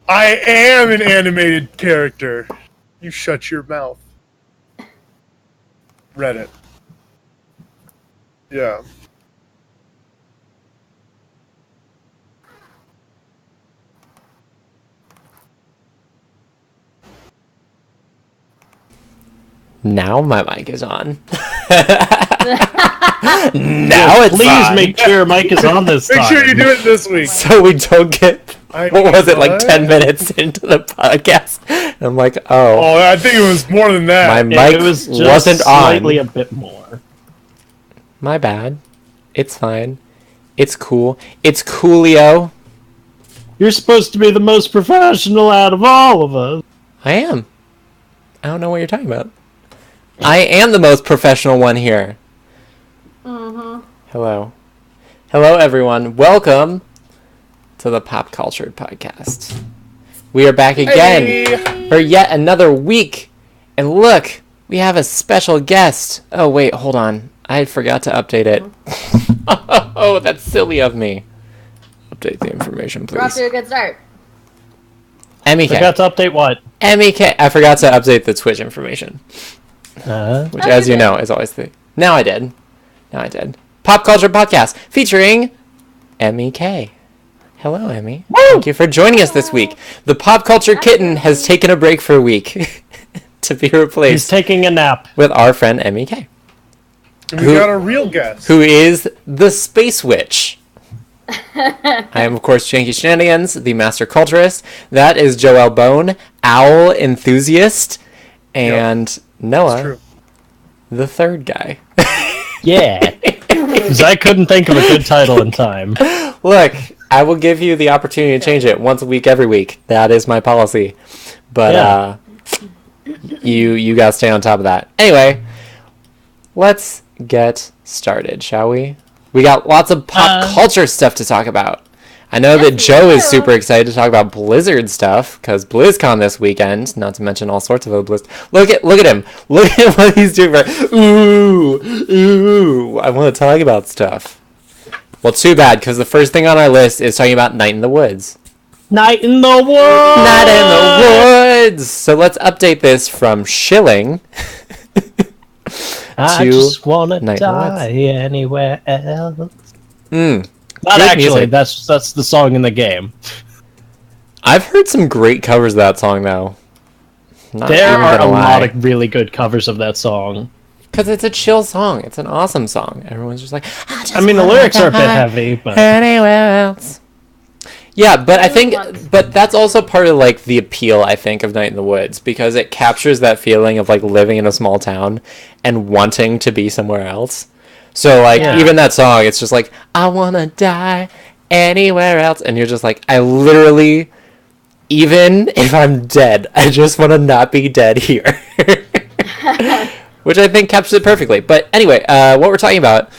I am an animated character. You shut your mouth. Reddit. Yeah. Now my mic is on. Now it's Please on. make sure your mic is on this time. Make sure you do it this week. So we don't get, what was it, like 10 minutes into the podcast? And I'm like, Oh, I think it was more than that. my mic It was just wasn't slightly on. a bit more. My bad. It's fine. It's cool. It's coolio. You're supposed to be the most professional out of all of us. I am. I don't know what you're talking about. I am the most professional one here. Hello. Hello, everyone. Welcome to the Pop Culture Podcast. We are back again for yet another week. And look, we have a special guest. Oh, wait, hold on. I forgot to update it. Oh, that's silly of me. Update the information, We're off please. to a good start. Emikaye. Forgot to update what? Emikaye. I forgot to update the Twitch information. Which, Oh, as you you did. know, is always the... Now I did. Pop Culture Podcast featuring Emikaye. Hello, Emmy. Thank you for joining us this week. The Pop Culture Kitten has taken a break for a week to be He's replaced taking a nap. with our friend Emikaye, And we got a real guest. who is the Space Witch. I am, of course, Janky Shenanigans, the Master Culturist. That is Joel Bone, Owl Enthusiast, and It's Noah, true. the third guy. Yeah. Because I couldn't think of a good title in time. Look, I will give you the opportunity to change it once a week, every week. That is my policy. But you gotta stay on top of that. Anyway, let's get started, shall we? We got lots of pop culture stuff to talk about. I know that Yes, Joe we is do. super excited to talk about Blizzard stuff, because BlizzCon this weekend, not to mention all sorts of other Blizz. Look at him. Look at what he's doing. Ooh, I want to talk about stuff. Well, too bad, because the first thing on our list is talking about Night in the Woods. Night in the Woods! Night in the Woods! So let's update this from shilling. I to just wanna Night in the die anywhere else. Mm. Not Good actually, music. that's the song in the game. I've heard some great covers of that song, though. Not There even are a gonna lot lie. of really good covers of that song. Because it's a chill song. It's an awesome song. Everyone's just like, I mean, the lyrics are a bit heavy, but anywhere else. Yeah, but I think, Once. but that's also part of like the appeal, I think, of Night in the Woods, because it captures that feeling of like living in a small town and wanting to be somewhere else. So like Yeah. even that song, it's just like, I wanna die anywhere else, and you're just like, I literally, even if I'm dead, I just want to not be dead here. Which I think captures it perfectly. But anyway, what we're talking about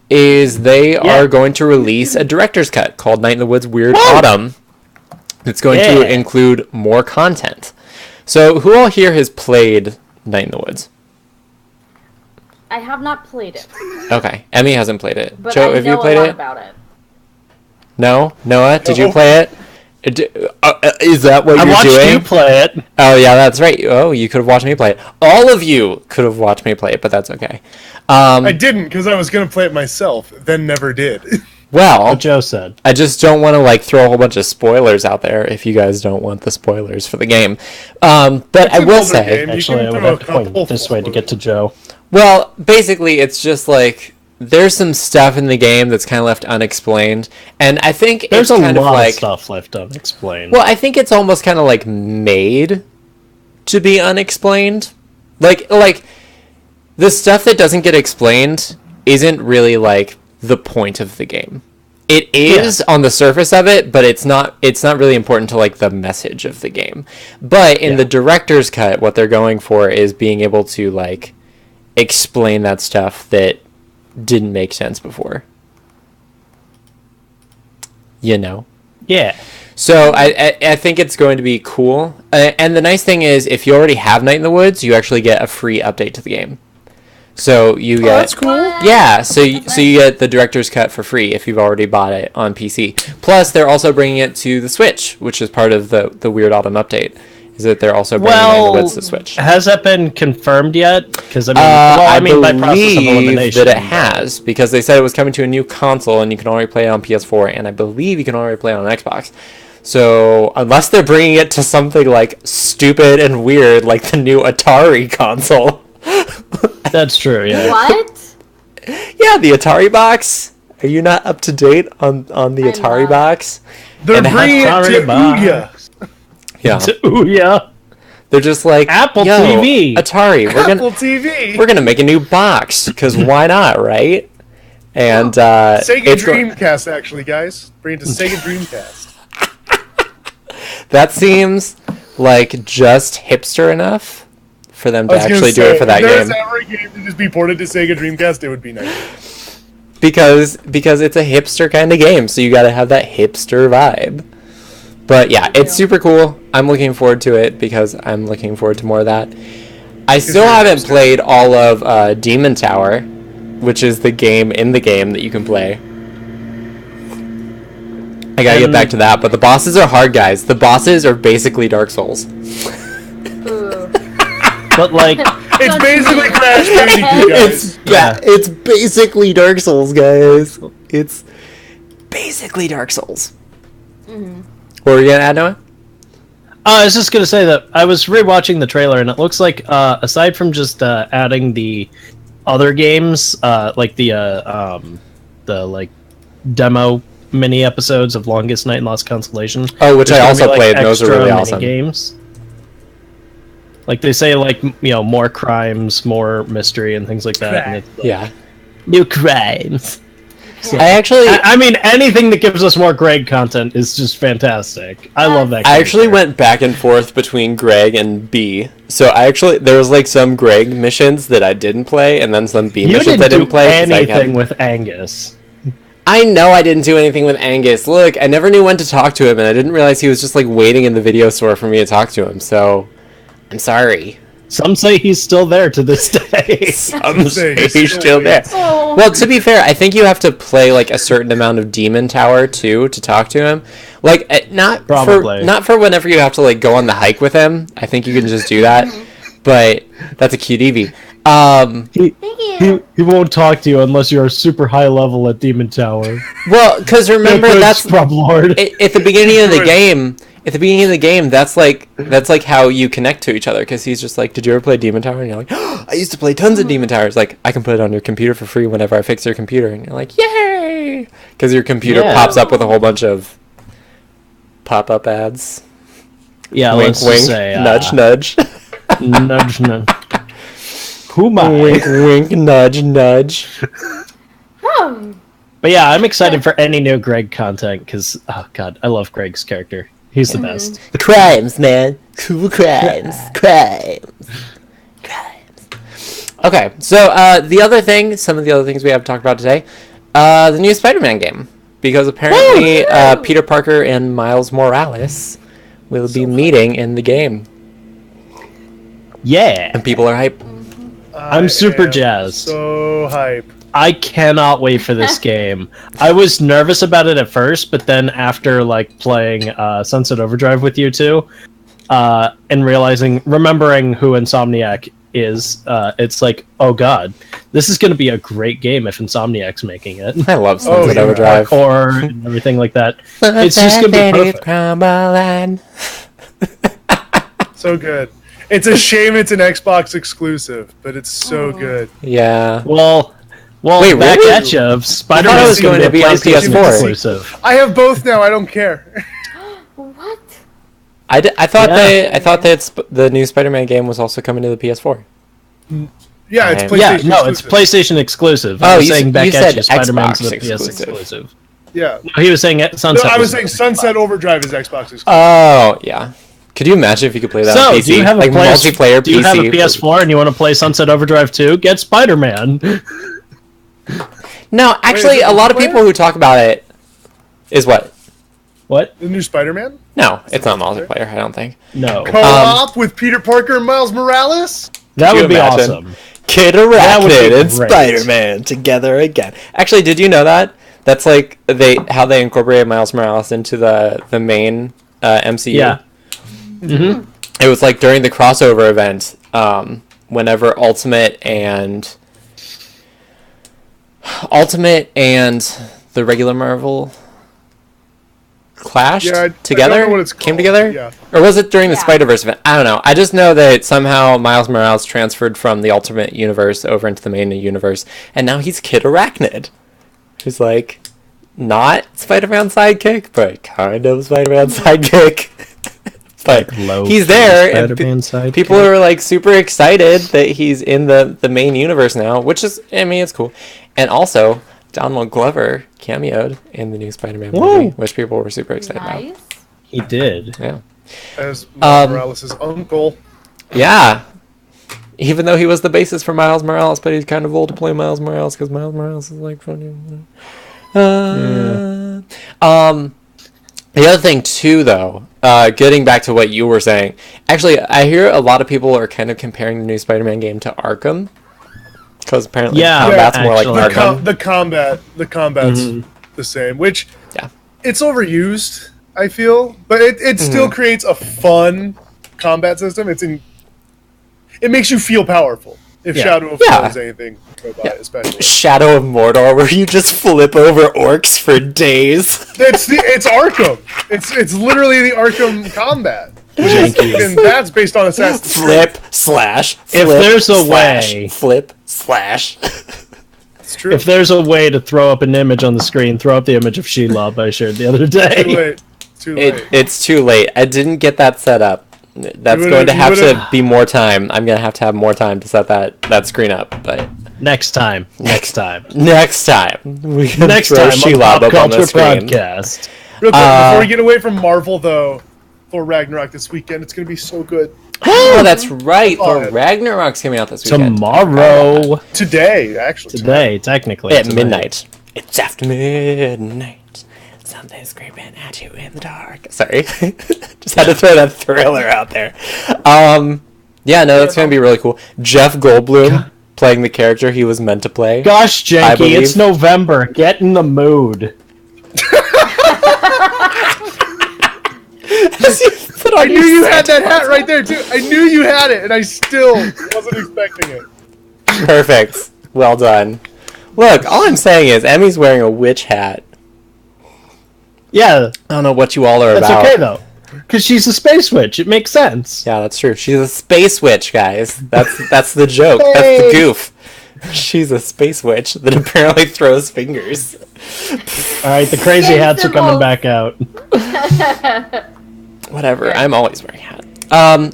is they are going to release a director's cut called Night in the Woods Weird Autumn. It's going to include more content. So who all here has played Night in the Woods? I have not played it, Okay, Emmy hasn't played it. but Joe, I have know you played a lot it? about it. No? Noah, did you No. play it? Is that what I you're watched doing? you play it. Oh, yeah, that's right. Oh, you could have watched me play it. All of you could have watched me play it, but that's okay. I didn't, because I was going to play it myself, then never did. Well, What Joe said. I just don't want to like throw a whole bunch of spoilers out there if you guys don't want the spoilers for the game. But I an will older say, game. You Actually, can I would throw have a to point couple this way to get to Joe. well, basically, it's just like there's some stuff in the game that's kind of left unexplained, and I think There's it's a kind lot of like of stuff left unexplained. well, I think it's almost kind of like made to be unexplained. Like the stuff that doesn't get explained isn't really like the point of the game. It is on the surface of it, but it's not really important to like the message of the game. But in the director's cut, what they're going for is being able to like explain that stuff that didn't make sense before. You know? Yeah. So I think it's going to be cool. And the nice thing is, if you already have Night in the Woods, you actually get a free update to the game. So you get that's cool. yeah, so you get the director's cut for free if you've already bought it on PC. Plus, they're also bringing it to the Switch, which is part of the Weird Autumn update. Is that they're also bringing it to the Switch? Has that been confirmed yet? Because I by process of believe elimination, that it has, because they said it was coming to a new console, and you can already play it on PS4, and I believe you can already play it on Xbox. So unless they're bringing it to something like stupid and weird, like the new Atari console. That's true. Yeah. What? Yeah, the Atari box. Are you not up to date on the Atari not. box? They're And bringing it Atari to box. Ouya. Yeah, Ooh, yeah. they're just like Apple Yo, TV. Atari. Apple TV. We're gonna make a new box because why not, right? And Sega it's Dreamcast, actually, guys. Bring it to Sega Dreamcast. that seems like just hipster enough for them to I was gonna actually do say, it for that if game. there's ever a game to just be ported to Sega Dreamcast, it would be nice. Because it's a hipster kind of game, so you got to have that hipster vibe. But yeah, it's super cool. I'm looking forward to it because I'm looking forward to more of that. I still you're a haven't hipster. played all of Demon Tower, which is the game in the game that you can play. I gotta get back to that, but the bosses are hard, guys. The bosses are basically Dark Souls. Ooh. But like, It's basically Crash Bandicoot, guys. It's basically Dark Souls, guys. It's basically Dark Souls. What were you gonna add, Noah? I was just gonna say that I was rewatching the trailer, and it looks like aside from just adding the other games, like the like demo mini episodes of Longest Night and Lost Consolation. Oh, which there's I gonna also be, played, and those are extra really mini awesome. games. Like they say, like more crimes, more mystery, and things like that. And it's, Yeah. new crimes. I actually I mean, anything that gives us more Greg content is just fantastic. I love that. I actually character. went back and forth between Greg and B. So there was like some Greg missions that I didn't play, and then some B You missions I didn't do didn't play. 'cause I anything hadn't- with Angus. I know I didn't do anything with Angus. Look, I never knew when to talk to him, and I didn't realize he was just like waiting in the video store for me to talk to him. So I'm sorry. Some say he's still there to this day. Some say say he's he's still still there. Oh. Well, to be fair, I think you have to play like a certain amount of Demon Tower too to talk to him. Like Probably. not for whenever you have to like go on the hike with him. I think you can just do that. But that's a cute Eevee. He won't talk to you unless you're a super high level at Demon Tower. Well, because remember Good that's scrub lord. at the beginning of the game. At the beginning of the game, that's like how you connect to each other. Because he's just like, "Did you ever play Demon Tower?" And you're like, oh, "I used to play tons of Demon Towers. Like, I can put it on your computer for free whenever I fix your computer." And you're like, "Yay!" Because your computer Yeah. pops up with a whole bunch of pop-up ads. Yeah, Wink, let's wink. just say Nudge, nudge. nudge, nudge. Who am I? Wink, wink. Nudge, nudge. Oh. But yeah, I'm excited for any new Greg content because oh god, I love Greg's character. He's the best. Crimes, man. Cool crimes. Crimes. Okay, so some of the other things we have to talk about today, the new Spider-Man game, because apparently Peter Parker and Miles Morales will be meeting in the game, Yeah, and people are hype. I'm super am jazzed. So hype. I cannot wait for this game. I was nervous about it at first, but then after like playing Sunset Overdrive with you two, and remembering who Insomniac is, it's like, oh god, this is going to be a great game if Insomniac's making it. I love Sunset yeah. Overdrive. Or and everything like that. It's just going to be perfect. So good. It's a shame it's an Xbox exclusive, but it's so good. Yeah. Well, Wait, back really? at you. I Spider-Man thought it was is going to be on PlayStation PS4. exclusive. I have both now. I don't care. What? I thought Yeah. the new Spider-Man game was also coming to the PS4. Yeah, it's Yeah, PlayStation. Yeah, no, it's exclusive. PlayStation exclusive. Oh, I was you saying said- back you at said you, Spider-Man's Xbox the PS exclusive. exclusive. Yeah. No, he was saying Sunset. No, I was the saying exclusive. Sunset Overdrive is Xbox exclusive. Oh, yeah. Could you imagine if you could play that on So, PC? do you have a like multiplayer Do you PC? have a PS4 and you want to play Sunset Overdrive 2? Get Spider-Man. No, actually, is it a lot of multiplayer? people who talk about it is what? What? The new Spider-Man No, it's not multiplayer, I don't think. No. co-op with Peter Parker and Miles Morales. That Could you would be imagine? awesome. Kid would be Arachnid and great. Spider-Man together again. Actually, did you know that? That's like how they incorporated Miles Morales into the main MCU. Yeah. Mm-hmm. It was like during the crossover event, whenever Ultimate and the regular Marvel clashed together, I don't know what it's came called. together, Yeah. or was it during the Yeah. Spider-Verse event? I don't know. I just know that somehow Miles Morales transferred from the Ultimate Universe over into the main universe, and now he's Kid Arachnid, who's like not Spider-Man sidekick, but kind of Spider-Man sidekick. But he's there, and people are like super excited that he's in the main universe now, which is, I mean, it's cool. And also, Donald Glover cameoed in the new Spider-Man movie, which people were super excited about. He did. Yeah. As Miles Morales' uncle. Yeah. Even though he was the basis for Miles Morales, but he's kind of old to play Miles Morales because Miles Morales is like funny. The other thing too, though, getting back to what you were saying, actually, I hear a lot of people are kind of comparing the new Spider-Man game to Arkham, because apparently the combat's more like Arkham. The combat's the same, which it's overused, I feel, but it still creates a fun combat system. It makes you feel powerful. If Shadow of War is anything to go by, especially Shadow of Mordor, where you just flip over orcs for days. It's Arkham. It's literally the Arkham combat. And that's based on Assassin's Creed. Flip slash. If there's a slash, way, flip slash. It's true. If there's a way to throw up an image on the screen, throw up the image of Shelob I shared the other day. Too late. It's too late. I didn't get that set up. That's going to have to be more time. I'm going to have more time to set that screen up. But next time. we can Next throw time Shelob on up on the Culture screen. Podcast. Real quick, before we get away from Marvel, though, Thor Ragnarok this weekend, it's going to be so good. Oh, that's right. Thor Ragnarok's coming out this weekend. Tomorrow. Today, actually. Today, technically. At midnight. It's after midnight. Something's creeping at you in the dark. Sorry. Just had to throw that thriller out there. Yeah, no, that's going to be really cool. Jeff Goldblum playing the character he was meant to play. Gosh, Janky, it's November. Get in the mood. I knew you had that hat right there, too. I knew you had it, and I still wasn't expecting it. Perfect. Well done. Look, all I'm saying is Emmy's wearing a witch hat. Yeah. I don't know what you all are about. That's okay, though. Because she's a space witch. It makes sense. Yeah, that's true. She's a space witch, guys. That's the joke. That's the goof. She's a space witch that apparently throws fingers. Alright, the crazy hats are coming back out. Whatever, I'm always wearing a hat.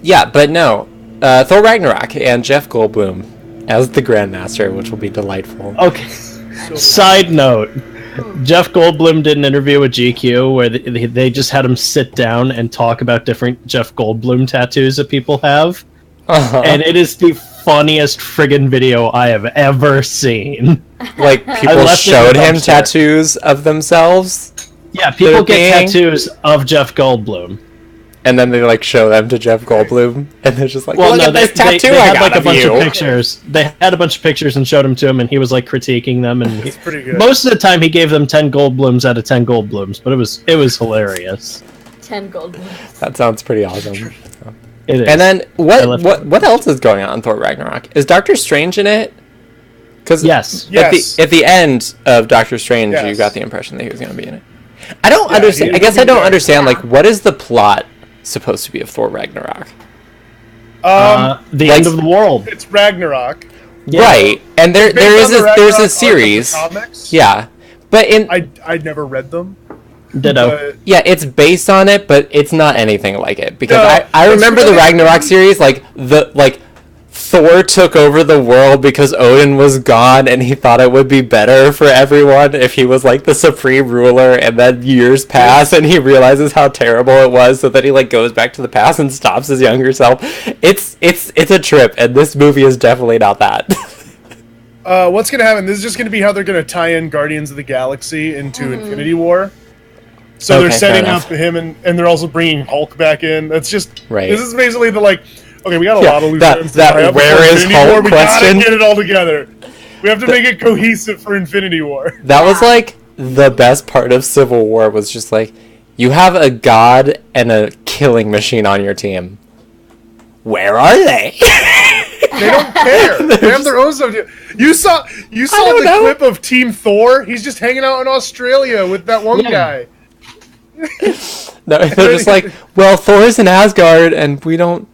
Yeah, but no. Thor Ragnarok and Jeff Goldblum as the Grandmaster, which will be delightful. Okay. Side note. Jeff Goldblum did an interview with GQ where they just had him sit down and talk about different Jeff Goldblum tattoos that people have. And it is the funniest friggin' video I have ever seen. Like, people showed him tattoos of themselves? Yeah, people get tattoos of Jeff Goldblum. And then they, like, show them to Jeff Goldblum, and they're just like, well, look no, at this tattoo they I had, got like, a of bunch you. of pictures. They had a bunch of pictures and showed them to him, and he was, like, critiquing them. And It's pretty good. most of the time, he gave them 10 Goldblums out of 10 Goldblums, but it was hilarious. 10 gold. That sounds pretty awesome. It is. And then, what else is going on in Thor Ragnarok? Is Doctor Strange in it? Because yes. at the end of Doctor Strange, you got the impression that he was going to be in it. I don't understand. I guess I don't understand. Like, what is the plot supposed to be of Thor Ragnarok? The end of the world. It's Ragnarok. Yeah. Right, and there's a series. The comics. Yeah, but I'd never read them. Ditto. Yeah, it's based on it, but it's not anything like it because I remember the Ragnarok series. Like Thor took over the world because Odin was gone, and he thought it would be better for everyone if he was like the supreme ruler. And then years pass, and he realizes how terrible it was, so that he like goes back to the past and stops his younger self. It's a trip, and this movie is definitely not that. What's gonna happen? This is just gonna be how they're gonna tie in Guardians of the Galaxy into Infinity War. So they're setting up him, and they're also bringing Hulk back in. That's just right. This is basically the like Okay, we got a lot of loose ends. That where is Hulk we question? gotta get it all together. We have to make it cohesive for Infinity War. That was like the best part of Civil War was just like, you have a god and a killing machine on your team. Where are they? They don't care. They have their own stuff. You saw the clip of Team Thor? He's just hanging out in Australia with that one guy. No, they're just like, well, Thor's in Asgard, and we don't.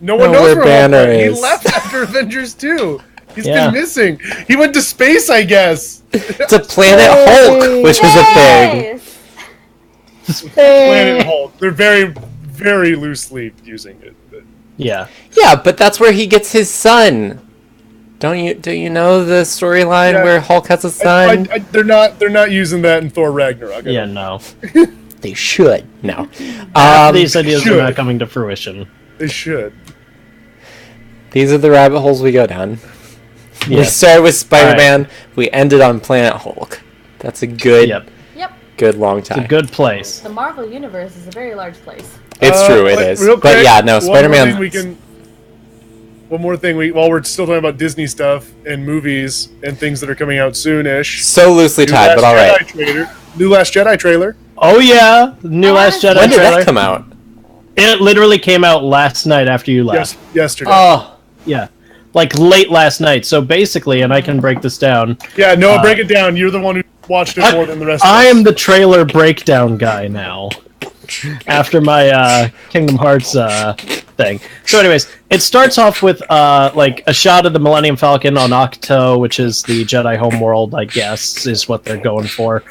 No one know knows where where Banner He is. left after Avengers 2. He's been missing. He went to space, I guess. To Planet Hulk, which is a thing. Planet Hulk. They're very, very loosely using it. But. Yeah. Yeah, but that's where he gets his son. Do you know the storyline where Hulk has a son? They're not using that in Thor Ragnarok. Yeah, no. They should. No. These ideas are not coming to fruition. They should. These are the rabbit holes we go down. Yeah. We started with Spider-Man. We ended on Planet Hulk. That's a good, good long time. It's a good place. The Marvel Universe is a very large place. It's true, it is. Real quick, but yeah, no, Spider-Man. One more thing, while we're still talking about Disney stuff and movies and things that are coming out soonish. So loosely tied, but all right. New Last Jedi trailer. Oh yeah, new Last Jedi When did trailer. that come out? It literally came out last night after you left. Yesterday. Oh, Yeah, like late last night. So basically, and I can break this down. Yeah, Noah, break it down. You're the one who watched it more than the rest of us. I am the trailer breakdown guy now. After my Kingdom Hearts thing. So anyways, it starts off with like a shot of the Millennium Falcon on Ahch-To, which is the Jedi homeworld, I guess, is what they're going for.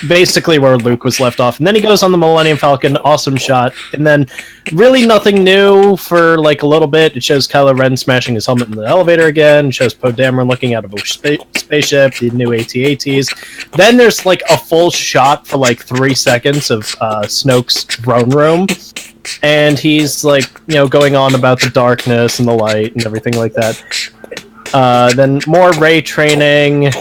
Basically where Luke was left off. And then he goes on the Millennium Falcon, awesome shot. And then really nothing new for like a little bit. It shows Kylo Ren smashing his helmet in the elevator again. It shows Poe Dameron looking out of a spaceship, the new AT-ATs. Then there's like a full shot for like 3 seconds of Snoke's throne room. And he's like, going on about the darkness and the light and everything like that. Then more Rey training.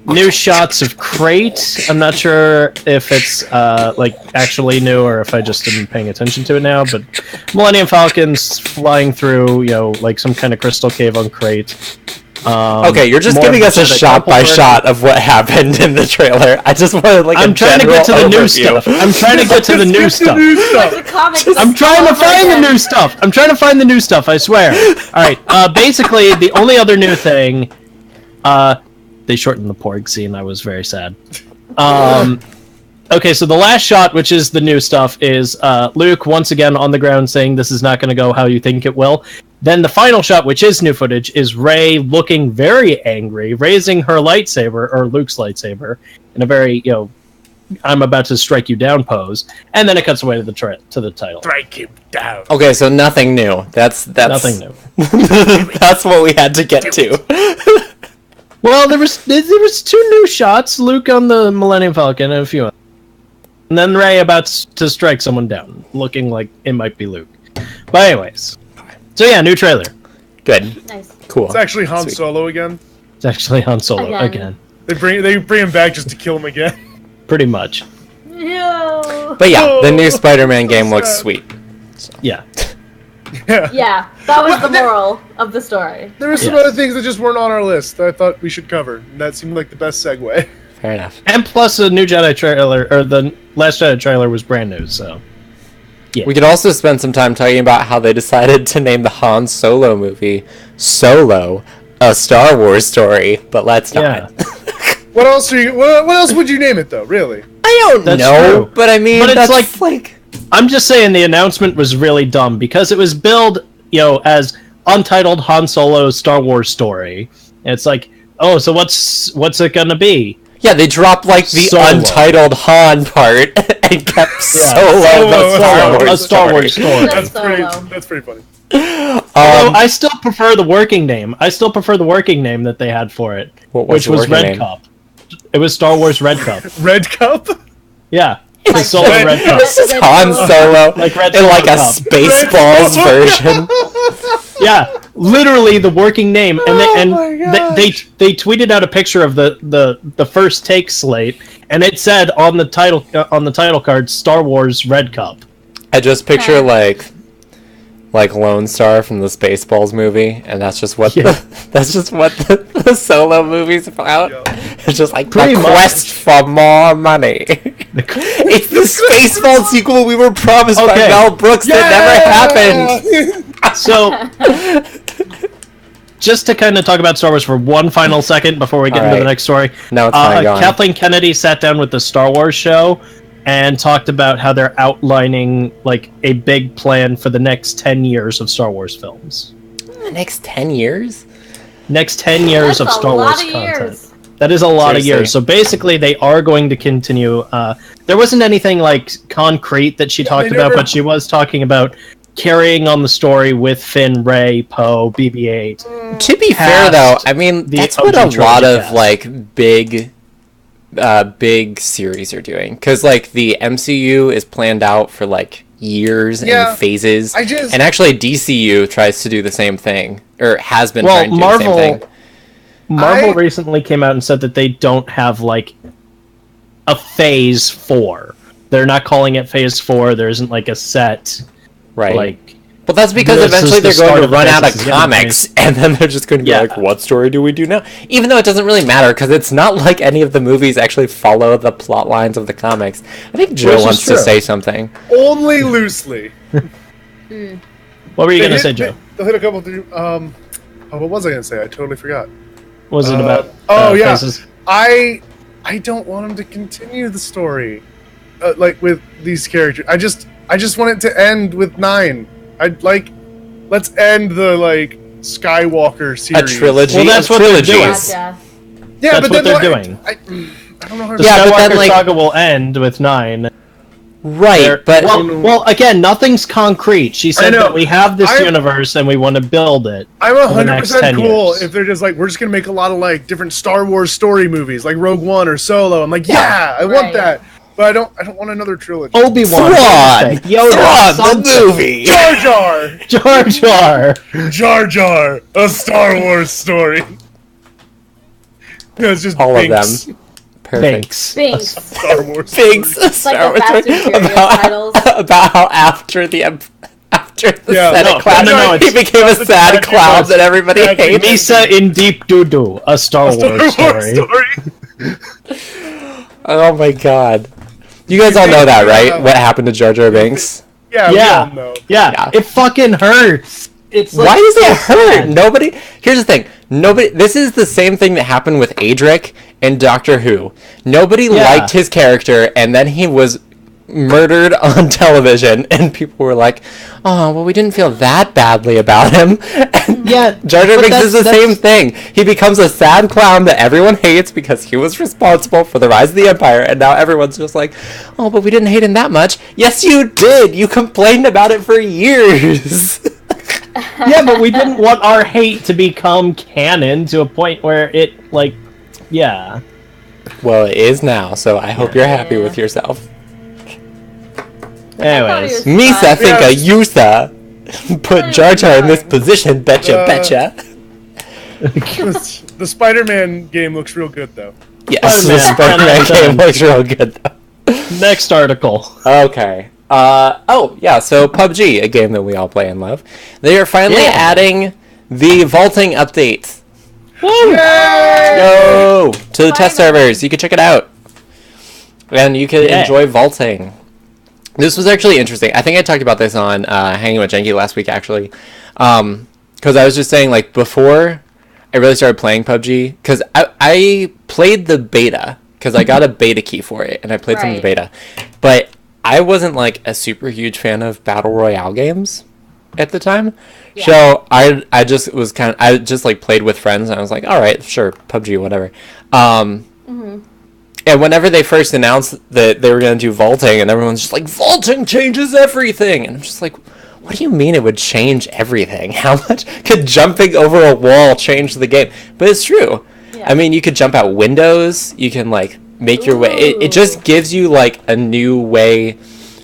New shots of Crate. I'm not sure if it's like actually new or if I just didn't paying attention to it now. But Millennium Falcon's flying through, like some kind of crystal cave on Crate. okay, you're just giving us a shot by shot of what happened in the trailer. I just wanted like I'm trying to get to the new stuff. I'm trying to get to the new stuff. I'm trying to find the new stuff. I'm trying to find the new stuff, I swear. Alright, basically, the only other new thing, they shortened the Porg scene, I was very sad. Okay, so the last shot, which is the new stuff, is Luke once again on the ground saying this is not going to go how you think it will. Then the final shot, which is new footage, is Rey looking very angry, raising her lightsaber, or Luke's lightsaber, in a very, I'm about to strike you down pose. And then it cuts away to the title. Strike him down. Okay, so nothing new. That's Nothing new. That's what we had to get to. Well, there was 2 new shots, Luke on the Millennium Falcon and a few others. And then Rey about to strike someone down, looking like it might be Luke. But anyways. So yeah, new trailer. Good. Nice. Cool. It's actually Han Solo again. It's actually Han Solo again. They bring him back just to kill him again. Pretty much. Yeah. But yeah, the new Spider-Man game looks sweet. So. Yeah. Yeah, that was the moral of the story. There were some other things that just weren't on our list that I thought we should cover, and that seemed like the best segue. Fair enough. And plus the new Jedi trailer, or the Last Jedi trailer was brand new, so... Yeah. We could also spend some time talking about how they decided to name the Han Solo movie Solo, a Star Wars story, but let's not. What else would you name it though, really? I don't know, but I mean, but that's it's like... I'm just saying the announcement was really dumb, because it was billed, as Untitled Han Solo Star Wars Story. And it's like, oh, so what's it gonna be? Yeah, they dropped like the Solo. Untitled Han part and kept Solo, a Star Wars story. That's pretty funny. Although I still prefer the working name. That they had for it, which was Red Cup. It was Star Wars Red Cup. Red Cup? Yeah. The Solo Red Cup. This is Han Solo Like Red in like a Cup. Spaceballs version. Yeah, literally the working name, and they tweeted out a picture of the first take slate, and it said on the title card Star Wars Red Cup. I just picture like Lone Star from the Spaceballs movie, and that's just what the Solo movie's about. Yeah. It's just like Pretty the much. quest for more money. It's the Spaceballs sequel we were promised by Okay. Mel Brooks that never happened. So, just to kind of talk about Star Wars for one final second before we get into the Alright. next story. No, it's fine, go on. Kathleen Kennedy sat down with the Star Wars show and talked about how they're outlining like a big plan for the next 10 years of Star Wars films. The next 10 years? Next 10 years That's of a Star lot Wars of content. years. That is a lot of Seriously. years. So basically, they are going to continue. There wasn't anything like concrete that she talked they about, never- but she was talking about carrying on the story with Finn, Rey, Poe, BB-8. To be fair, Past though, I mean, the that's what OG a lot trilogy of, cast. like, big series are doing. Because, like, the MCU is planned out for, like, years Yeah, and phases. I And actually, DCU tries to do the same thing. Or has been Well, trying to do the same thing. Marvel recently came out and said that they don't have like a Phase 4. They're not calling it Phase 4. There isn't like a set Right. like. Well, that's because This eventually is the they're going start to of the run out of Phase is the comics, and then they're just going to be Yeah. like, what story do we do now? Even though it doesn't really matter, because it's not like any of the movies actually follow the plot lines of the comics. I think Joe Which is wants to true. say something. Only loosely. What were you They gonna hit- say, Joe? They'll hit a couple. What was I gonna say? I totally forgot. Was it about? Yeah. Phases? I don't want him to continue the story, like with these characters. I just want it to end with 9. Let's end the like Skywalker series. A trilogy. Well, that's of what they're trilogies. doing. Gotcha. Yeah, That's but what then they're like, doing. I don't know how. The Yeah, but Skywalker then, like- saga will end with 9. Right, but well, again, nothing's concrete. She said know. that we have this I'm- universe and we want to build it. I'm for the next 10 100% cool years. if they're just like, we're just gonna make a lot of like different Star Wars story movies, like Rogue One or Solo. I'm like, yeah, I want Right. that, but I don't want another trilogy. Obi-Wan, Thrawn! Yoda, Thrawn, the Sansa, movie! Jar Jar, Jar Jar. Jar Jar, a Star Wars story. No, it's just All of Binks. them. Perfect. Binks. Binks. Star Wars. Binks, story. Star like the Wars Fast and story Furious titles. about how after the Yeah, Senate no, cloud, no, he it's- became a sad cloud that everybody Yeah, hates. Misa in Deep Doo Doo, a Star Wars story. Oh my god. You guys all know that, right? What happened to Jar Jar Binks? Yeah, Yeah. we all know. Yeah, it fucking hurts. It's like, Why does it so hurt? sad. Nobody. Here's the thing. Nobody. This is the same thing that happened with Adric in Doctor Who. Nobody Yeah. liked his character, and then he was murdered on television, and people were like, "Oh, well, we didn't feel that badly about him." And Yeah, Jar Jar but Binks is the that's- same thing. He becomes a sad clown that everyone hates because he was responsible for the rise of the Empire, and now everyone's just like, "Oh, but we didn't hate him that much." Yes, you did. You complained about it for years. Yeah, but we didn't want our hate to become canon to a point where it, like, yeah. Well, it is now, so I hope you're happy with Yeah. yourself. Anyways. Misa think a Yes. Yusa put Jar Jar in this position, betcha, Uh, betcha. The Spider-Man game looks real good though. Yes, the Spider-Man, Spider-Man game looks real good though. Next article. Okay. Oh, yeah, so PUBG, a game that we all play and love. They are finally Yeah. adding the vaulting update. Woo! Yo! To the test Finally. servers. You can check it out. And you can Yeah. enjoy vaulting. This was actually interesting. I think I talked about this on Hanging with Jenki last week, actually. Because I was just saying, like, before I really started playing PUBG, because I played the beta, because I got a beta key for it, and I played some of the Right. beta. But I wasn't, like, a super huge fan of Battle Royale games at the time. Yeah. So I just was I just, like, played with friends, and I was like, all right, sure, PUBG, whatever. And whenever they first announced that they were going to do vaulting, and everyone's just like, vaulting changes everything. And I'm just like, what do you mean it would change everything? How much could jumping over a wall change the game? But it's true. Yeah. I mean, you could jump out windows. You can, like, make your way. It just gives you, like, a new way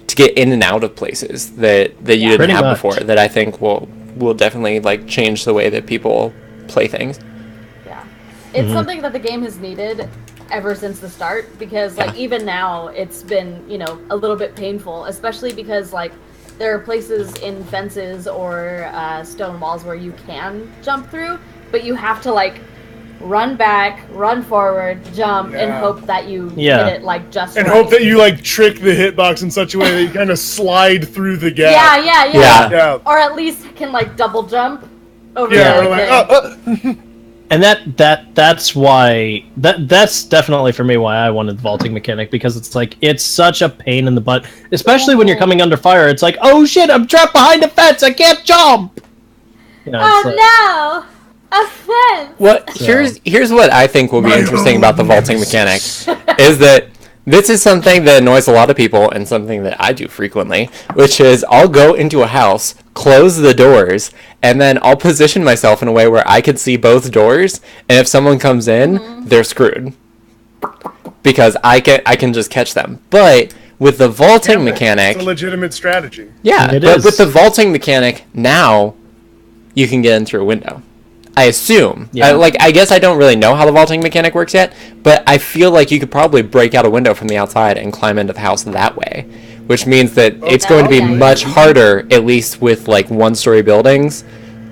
to get in and out of places that you didn't Pretty have much. before, that I think will definitely, like, change the way that people play things. Yeah. It's something that the game has needed ever since the start, because like Yeah. even now it's been, you know, a little bit painful, especially because like there are places in fences or stone walls where you can jump through, but you have to like run back, run forward, jump, and hope that you hit it like just and right. hope that you like trick the hitbox in such a way that you kind of slide through the gap. Yeah. Or at least can like double jump over the thing. And that's why that's definitely for me why I wanted the vaulting mechanic, because it's like it's such a pain in the butt, especially when you're coming under fire. It's like, oh shit, I'm trapped behind a fence, I can't jump. You know, no. Offense. Well, here's what I think will be interesting about the vaulting mechanic is that this is something that annoys a lot of people and something that I do frequently, which is I'll go into a house, close the doors, and then I'll position myself in a way where I can see both doors, and if someone comes in, they're screwed. Because I can just catch them. But with the vaulting mechanic, it's a legitimate strategy. Yeah, but with the vaulting mechanic, now you can get in through a window. I assume. Yeah. I guess I don't really know how the vaulting mechanic works yet, but I feel like you could probably break out a window from the outside and climb into the house that way, which means that it's going to be much harder, at least with like one-story buildings,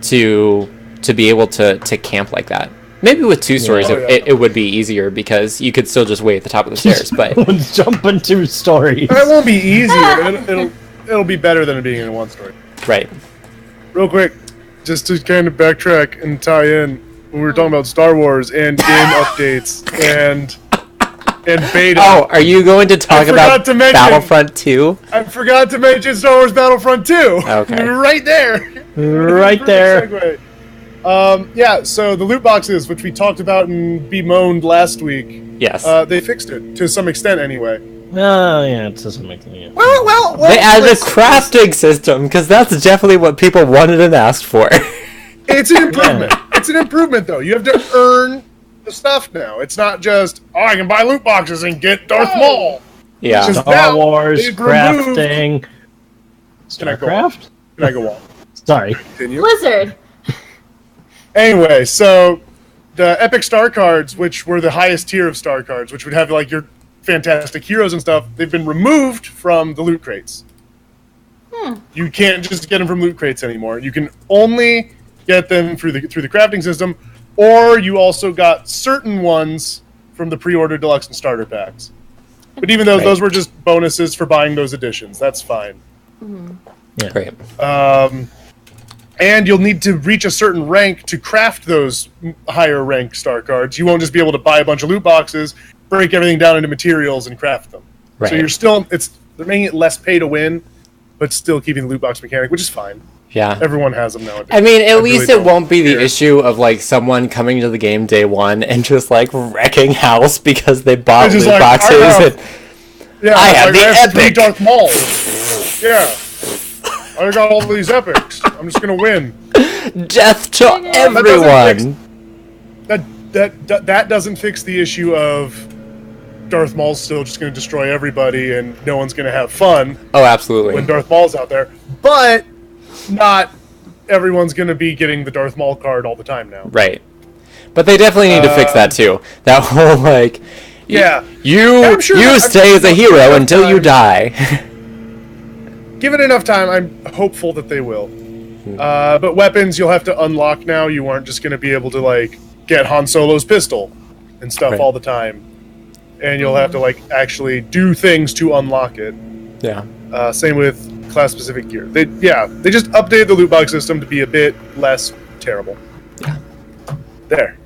to be able to camp like that. Maybe with 2 stories, it would be easier because you could still just wait at the top of the stairs. But jumping 2 stories. It won't be easier. It'll be better than it being in 1 story. Right. Real quick, just to kind of backtrack and tie in, when we were talking about Star Wars and game updates and beta. Oh, are you going to talk about Battlefront 2? I forgot to mention Star Wars Battlefront 2. Okay. Right there. Right there. Segue. So the loot boxes, which we talked about and bemoaned last week. Yes. They fixed it, to some extent anyway. Oh, yeah, it doesn't make sense. Well, they added a crafting system, because that's definitely what people wanted and asked for. It's an improvement. It's an improvement, though. You have to earn the stuff now. It's not just, I can buy loot boxes and get Darth Maul. Yeah. Star Wars, crafting. StarCraft? Can I go on? Sorry. Continue. Blizzard. Anyway, so the epic star cards, which were the highest tier of star cards, which would have like your fantastic heroes and stuff, they've been removed from the loot crates. You can't just get them from loot crates anymore. You can only get them through the crafting system, or you also got certain ones from the pre-order deluxe and starter packs. But even though those were just bonuses for buying those editions, that's fine. Yeah. Great. And you'll need to reach a certain rank to craft those higher rank star cards. You won't just be able to buy a bunch of loot boxes, break everything down into materials, and craft them. Right. So you're still, they're making it less pay to win, but still keeping the loot box mechanic, which is fine. Yeah. Everyone has them nowadays. I mean, at least it won't be the issue of like someone coming to the game day one and just like wrecking house because they bought loot boxes. I have the epic Darth Maul. Yeah. I got all these epics. I'm just gonna win. Death to everyone. That doesn't fix the issue of Darth Maul's still just gonna destroy everybody and no one's gonna have fun. Oh, absolutely. When Darth Maul's out there, but not everyone's gonna be getting the Darth Maul card all the time now. Right. But they definitely need to fix that too. That whole like, you stay as a hero until you die. Give it enough time, I'm hopeful that they will. But weapons you'll have to unlock now. You aren't just going to be able to like get Han Solo's pistol and stuff all the time. And you'll have to like actually do things to unlock it. Yeah. Same with class-specific gear. They just updated the loot box system to be a bit less terrible. Yeah. There.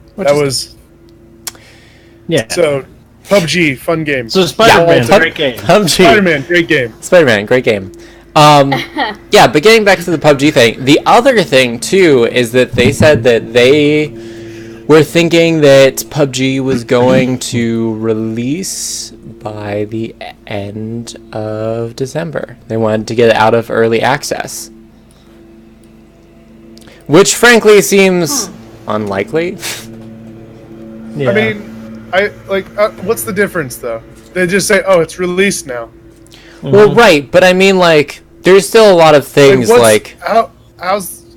Yeah. So, PUBG, fun game. So Spider-Man, great game. PUBG. Spider-Man, great game. Spider-Man, great game. Yeah, but getting back to the PUBG thing, the other thing too is that they said that they were thinking that PUBG was going to release by the end of December. They wanted to get it out of early access, which frankly seems unlikely. Yeah. I mean, what's the difference though? They just say, "Oh, it's released now." Well, right, but I mean, like, there's still a lot of things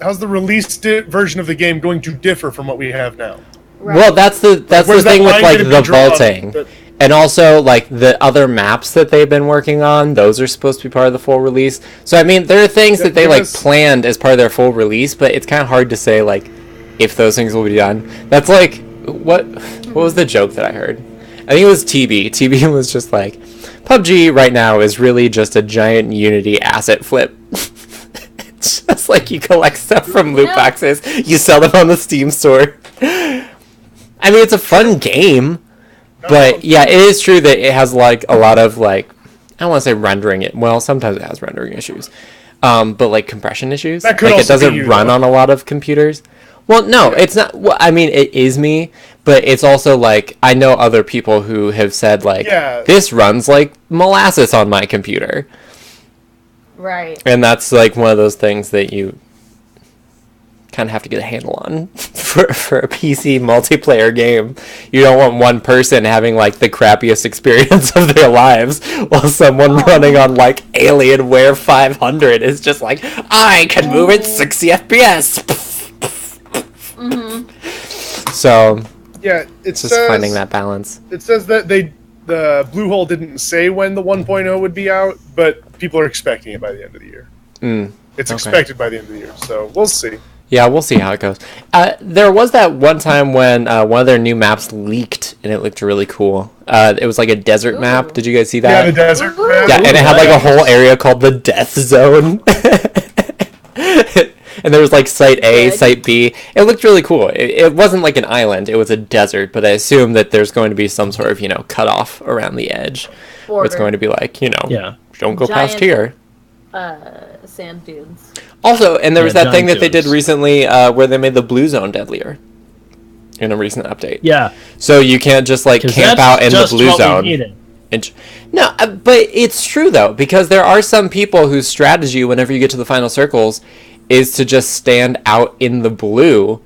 how's the released version of the game going to differ from what we have now? Right. Well, that's the thing with like the vaulting And also, like, the other maps that they've been working on, those are supposed to be part of the full release. So, I mean, there are things that they, like, planned as part of their full release, but it's kind of hard to say, like, if those things will be done. That's like, what was the joke that I heard? I think it was TB. TB was just like, PUBG right now is really just a giant Unity asset flip. It's just like you collect stuff from loot boxes, you sell them on the Steam store. I mean, it's a fun game. But yeah, it is true that it has like a lot of like, I don't want to say rendering it. Well, sometimes it has rendering issues, but like compression issues. Like it doesn't run on a lot of computers. Well, no, it's not. Well, I mean, it is me, but it's also like I know other people who have said like, this runs like molasses on my computer. Right. And that's like one of those things that you kind of have to get a handle on for a PC multiplayer game. You don't want one person having like the crappiest experience of their lives while someone running on like Alienware 500 is just like, I can move at 60 FPS. So yeah, it's just finding that balance. It says that the Bluehole didn't say when the 1.0 would be out, but people are expecting it by the end of the year. It's expected by the end of the year, so we'll see. Yeah, we'll see how it goes. There was that one time when one of their new maps leaked, and it looked really cool. It was like a desert map. Did you guys see that? Yeah, the desert map. Yeah, and it had like a whole area called the Death Zone. And there was like Site A, Site B. It looked really cool. It wasn't like an island. It was a desert, but I assume that there's going to be some sort of, cutoff around the edge. Where it's going to be like, don't go past here. Sand dunes. Also, and there was that thing that they did recently where they made the blue zone deadlier in a recent update. Yeah. So you can't just like camp out in the blue zone. No, but it's true though, because there are some people whose strategy whenever you get to the final circles is to just stand out in the blue,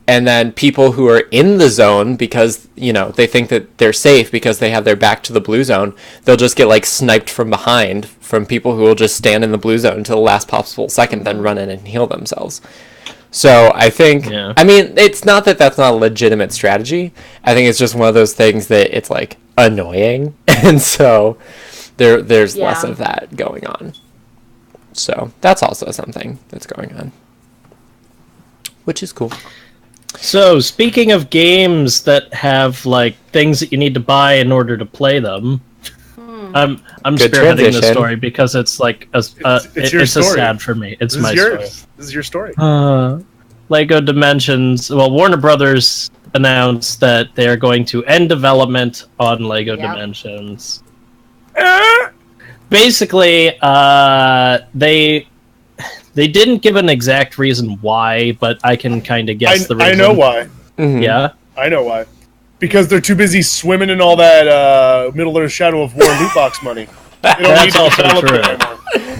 and then people who are in the zone because, they think that they're safe because they have their back to the blue zone, they'll just get like sniped from behind from people who will just stand in the blue zone until the last possible second, then run in and heal themselves. So I think, I mean, it's not that that's not a legitimate strategy. I think it's just one of those things that it's like annoying. And so there's less of that going on. So that's also something that's going on, which is cool. So speaking of games that have like things that you need to buy in order to play them, I'm spearheading this story because it's like it's a sad for me. It's my story. This is your story. Lego Dimensions. Well, Warner Brothers announced that they are going to end development on Lego Dimensions. Basically, they didn't give an exact reason why, but I can kind of guess the reason. I know why. Mm-hmm. Yeah? I know why. Because they're too busy swimming in all that Middle-earth Shadow of War loot box money. That's also true.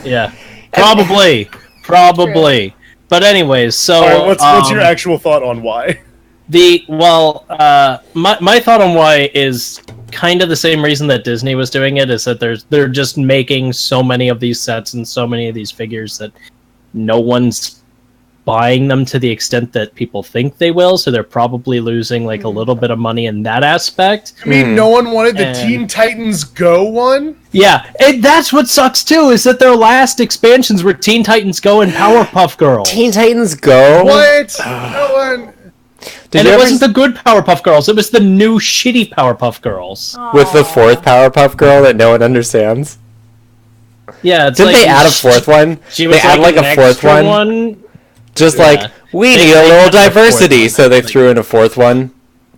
Yeah. Probably. True. But anyways, so... All right, what's your actual thought on why? My thought on why is kind of the same reason that Disney was doing it, is that they're just making so many of these sets and so many of these figures that no one's buying them to the extent that people think they will, so they're probably losing like a little bit of money in that aspect. I mean, no one wanted the Teen Titans Go one? Yeah, that's what sucks too, is that their last expansions were Teen Titans Go and Powerpuff Girls. Teen Titans Go? What? No one... And it wasn't the good Powerpuff Girls, it was the new shitty Powerpuff Girls. With the fourth Powerpuff Girl that no one understands? Yeah, it's Didn't they add a fourth one? They add like a fourth one? Just like, we need a little diversity, so they threw in a fourth one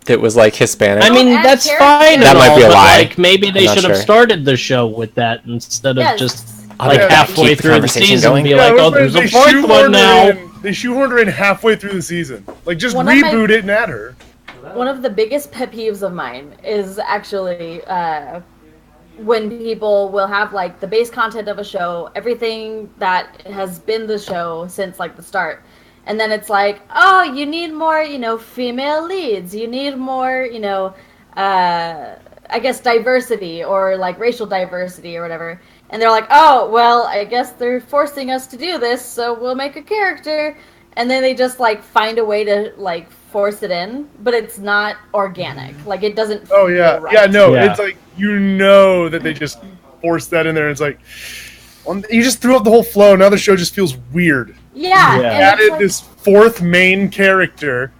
that was like Hispanic. I mean, that's fine. That might be a lie. Like, maybe they should have started the show with that instead of just like halfway through the season and be like, oh, there's a fourth one now. They shoehorned her in halfway through the season. Like, just reboot it and add her. One of the biggest pet peeves of mine is actually when people will have, like, the base content of a show, everything that has been the show since, like, the start. And then it's like, oh, you need more, female leads. You need more, I guess diversity or, like, racial diversity or whatever. And they're like, oh, well, I guess they're forcing us to do this, so we'll make a character. And then they just, like, find a way to, like, force it in, but it's not organic. Like it doesn't. Oh yeah, right. yeah. No, Yeah. it's like that they just forced that in there. It's like you just threw up the whole flow. Now the show just feels weird. Yeah. Yeah. And Added like, this fourth main character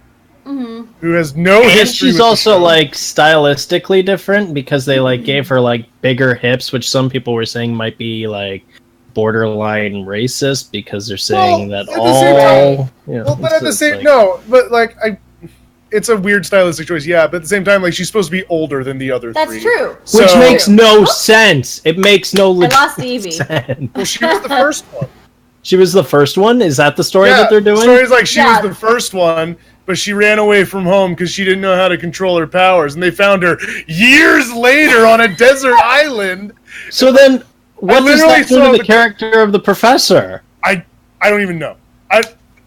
who has no And history. she's with the also show. like stylistically different because they like gave her like bigger hips, which some people were saying might be like borderline racist because they're saying Well, that at the same all. Well, but at the same it's a weird stylistic choice, yeah. But at the same time, like she's supposed to be older than the other that's three. true. Which So- makes no sense. It makes no I lost legit Evie. sense. Well, she was the first one. She was the first one? Is that the story that they're doing? The story's like she Yeah. was the first one, but she ran away from home because she didn't know how to control her powers, and they found her years later on a desert island. So then, what does literally that do saw to the the- character of the professor? I don't even know.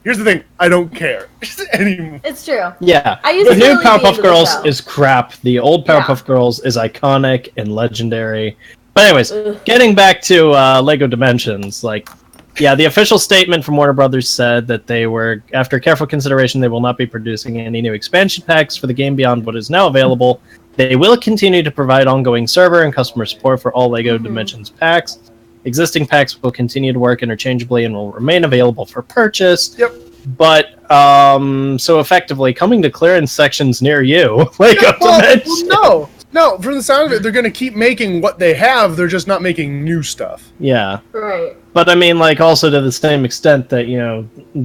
Here's the thing: I don't care anymore. It's true. Yeah, I used the to new really be Powerpuff into the Girls show. is crap. The old Powerpuff Girls is iconic and legendary. But anyways, Ugh. getting back to Lego Dimensions, the official statement from Warner Brothers said that they were, after careful consideration, they will not be producing any new expansion packs for the game beyond what is now available. They will continue to provide ongoing server and customer support for all Lego Dimensions packs. Existing packs will continue to work interchangeably and will remain available for purchase. Yep. But, so effectively, coming to clearance sections near you, Lego Dimensions. No. From the sound of it, they're going to keep making what they have. They're just not making new stuff. Yeah. Right. But I mean, also to the same extent that,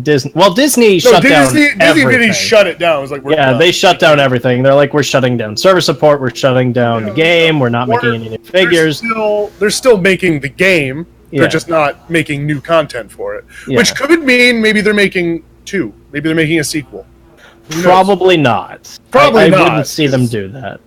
Disney... Well, Disney shut down Disney everything. really shut it down. It was like, we're done. They shut down everything. They're like, we're shutting down server support, we're shutting down the game, we're not making any new figures. They're still making the game. Yeah. They're just not making new content for it. Yeah. Which could mean maybe they're making two. Maybe they're making a sequel. Who knows? Probably not. Probably I not. wouldn't see them do that.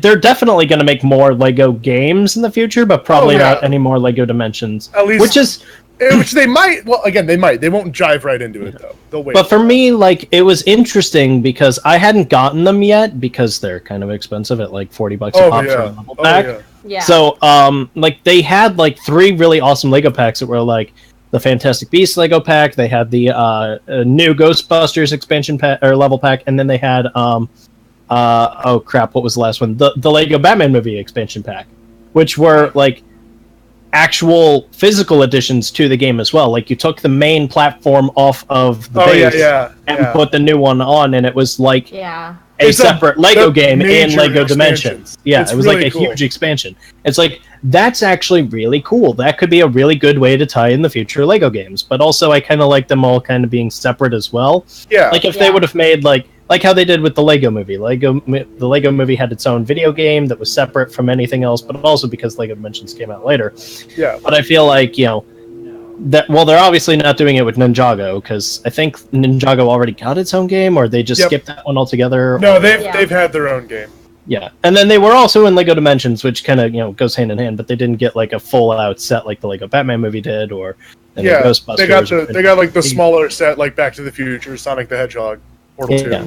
They're definitely going to make more Lego games in the future, but probably not any more Lego Dimensions. At least, which they might. Well, again, they might. They won't jive right into it though. They'll wait. But for me, it was interesting because I hadn't gotten them yet because they're kind of expensive at $40 a pop for a level pack. Yeah. So, they had 3 really awesome Lego packs that were the Fantastic Beasts Lego pack. They had the new Ghostbusters expansion pack or level pack, and then they had oh crap, what was the last one? The Lego Batman movie expansion pack, which were actual physical additions to the game as well. You took the main platform off of the base and put the new one on, and it was yeah. a separate Lego game in major Lego expansion. Dimensions. Yeah, It's it was really a cool. huge expansion. It's that's actually really cool. That could be a really good way to tie in the future Lego games. But also, I kind of like them all kind of being separate as well. Yeah. If they would have made like how they did with the Lego movie. The Lego movie had its own video game that was separate from anything else, but also because Lego Dimensions came out later. Yeah. But I feel that they're obviously not doing it with Ninjago because I think Ninjago already got its own game, or they just skipped that one altogether. No, they've had their own game. Yeah, and then they were also in Lego Dimensions, which kind of goes hand in hand, but they didn't get a full out set like the Lego Batman movie did, or Ghostbusters. They got the smaller set like Back to the Future, Sonic the Hedgehog, Portal 2. Yeah.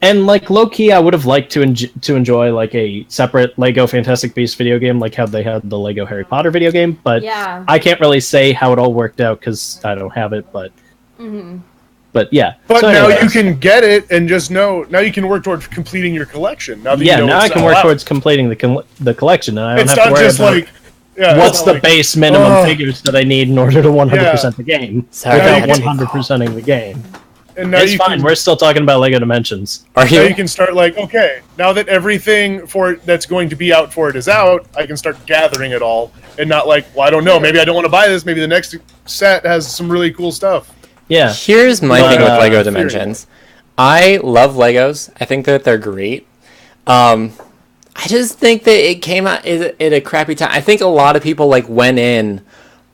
And low key, I would have liked to enjoy a separate Lego Fantastic Beasts video game, like how they had the Lego Harry Potter video game. But I can't really say how it all worked out because I don't have it. But but yeah. But So now anyways. you can get it and just know. Now you can work towards completing your collection. Now that you know now I it's can all work out. towards completing the collection, and I don't It's have to not worry just about what's the base minimum figures that I need in order to 100% the game Sorry, without you can- 100%ing the game. And now It's you fine. can, We're still talking about Lego Dimensions. Are now you? you can start okay, now that everything for it that's going to be out for it is out, I can start gathering it all and not well, I don't know, maybe I don't want to buy this, maybe the next set has some really cool stuff. Yeah. Here's my But, thing with Lego theory. Dimensions. I love Legos. I think that they're great. I just think that it came out at a crappy time. I think a lot of people went in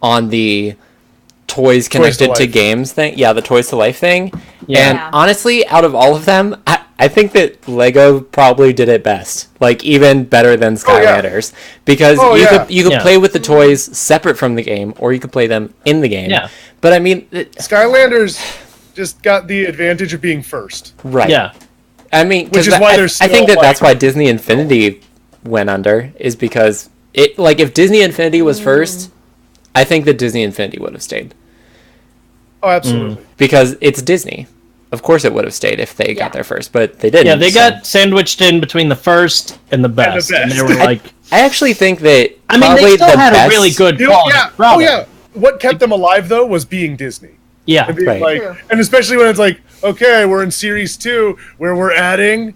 on the toys connected to Life. games thing. Yeah, the Toys to Life thing. Yeah. And honestly, out of all of them, I think that Lego probably did it best. Even better than Skylanders. Because you could play with the toys separate from the game, or you could play them in the game. Yeah. But I mean... Skylanders just got the advantage of being first. Right. Yeah. I mean, Which is why I there's think still, that's why Disney Infinity went under, is because it if Disney Infinity was first, I think that Disney Infinity would have stayed Oh, absolutely. because it's Disney. of course it would have stayed if they got there first, but they didn't. Yeah, they got sandwiched in between the first and the best, and they were like. I actually think that. I mean, they still had a really good quality. What kept them alive though was being Disney. Yeah, and like, and especially when it's like, okay, we're in Series 2 where we're adding.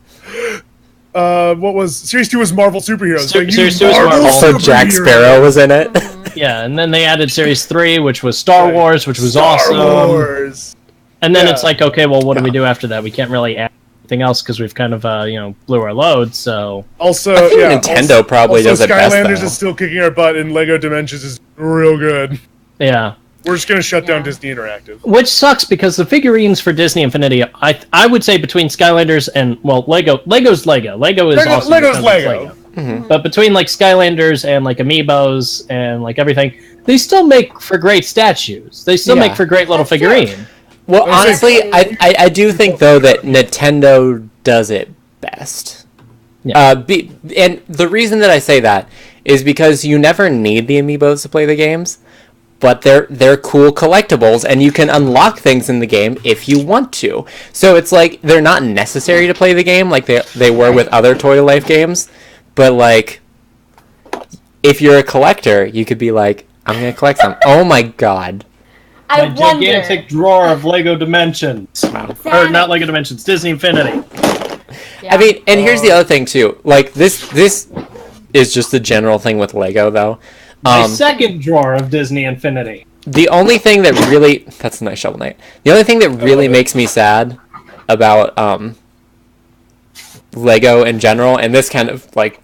What was Series 2 was Marvel superheroes. Series 2 was Marvel. Also, Jack Sparrow was in it. Yeah, and then they added Series 3, which was Star Wars, which was awesome. Wars. And then it's like, okay, well, what do we do after that? We can't really add anything else because we've kind of, blew our load. So also, I think Nintendo probably does it best. Skylanders is still kicking our butt, and Lego Dimensions is real good. Yeah. We're just gonna shut down Disney Interactive, which sucks because the figurines for Disney Infinity, I would say between Skylanders and Lego's Lego. Lego is awesome. Lego's Lego. Mm-hmm. But between like Skylanders and like Amiibos and like everything, they still make for great statues. They still make for great little figurine. Well, honestly, I do think though that Nintendo does it best. Yeah. And the reason that I say that is because you never need the Amiibos to play the games. But they're cool collectibles, and you can unlock things in the game if you want to. So it's like they're not necessary to play the game like they were with other Toy to Life games. But like, if you're a collector, you could be like, I'm gonna collect some. Oh my god! My gigantic drawer of Lego Dimensions, or not Lego Dimensions, Disney Infinity. Yeah. I mean, and here's the other thing too. Like this is just the general thing with Lego, though. My second drawer of Disney Infinity. The only thing that really... That's a nice Shovel Knight. The only thing that really makes me sad about Lego in general, and this kind of, like,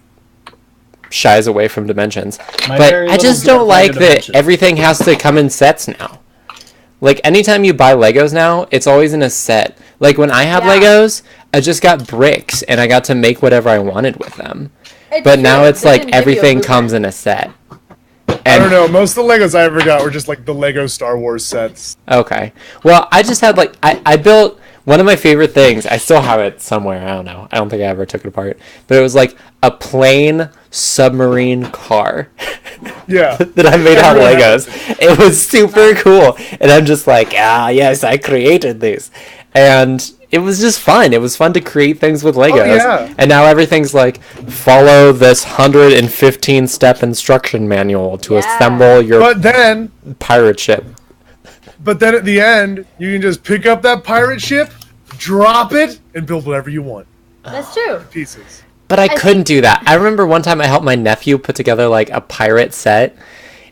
shies away from Dimensions, but I just don't like that everything has to come in sets now. Like, anytime you buy Legos now, it's always in a set. Like, when I have Legos, I just got bricks, and I got to make whatever I wanted with them. But now it's like everything comes in a set. I don't know. Most of the Legos I ever got were just like the Lego Star Wars sets. Okay. Well, I just had like I built one of my favorite things. I still have it somewhere. I don't know. I don't think I ever took it apart. But it was like a plain submarine car. Yeah. that I made out of Legos. It was super cool. And I'm just like, yes, I created these. And it was just fun. It was fun to create things with Legos. Oh, yeah. And now everything's like, follow this 115-step instruction manual to assemble your pirate ship. But then at the end, you can just pick up that pirate ship, drop it, and build whatever you want. That's true. Pieces. But I couldn't do that. I remember one time I helped my nephew put together like a pirate set.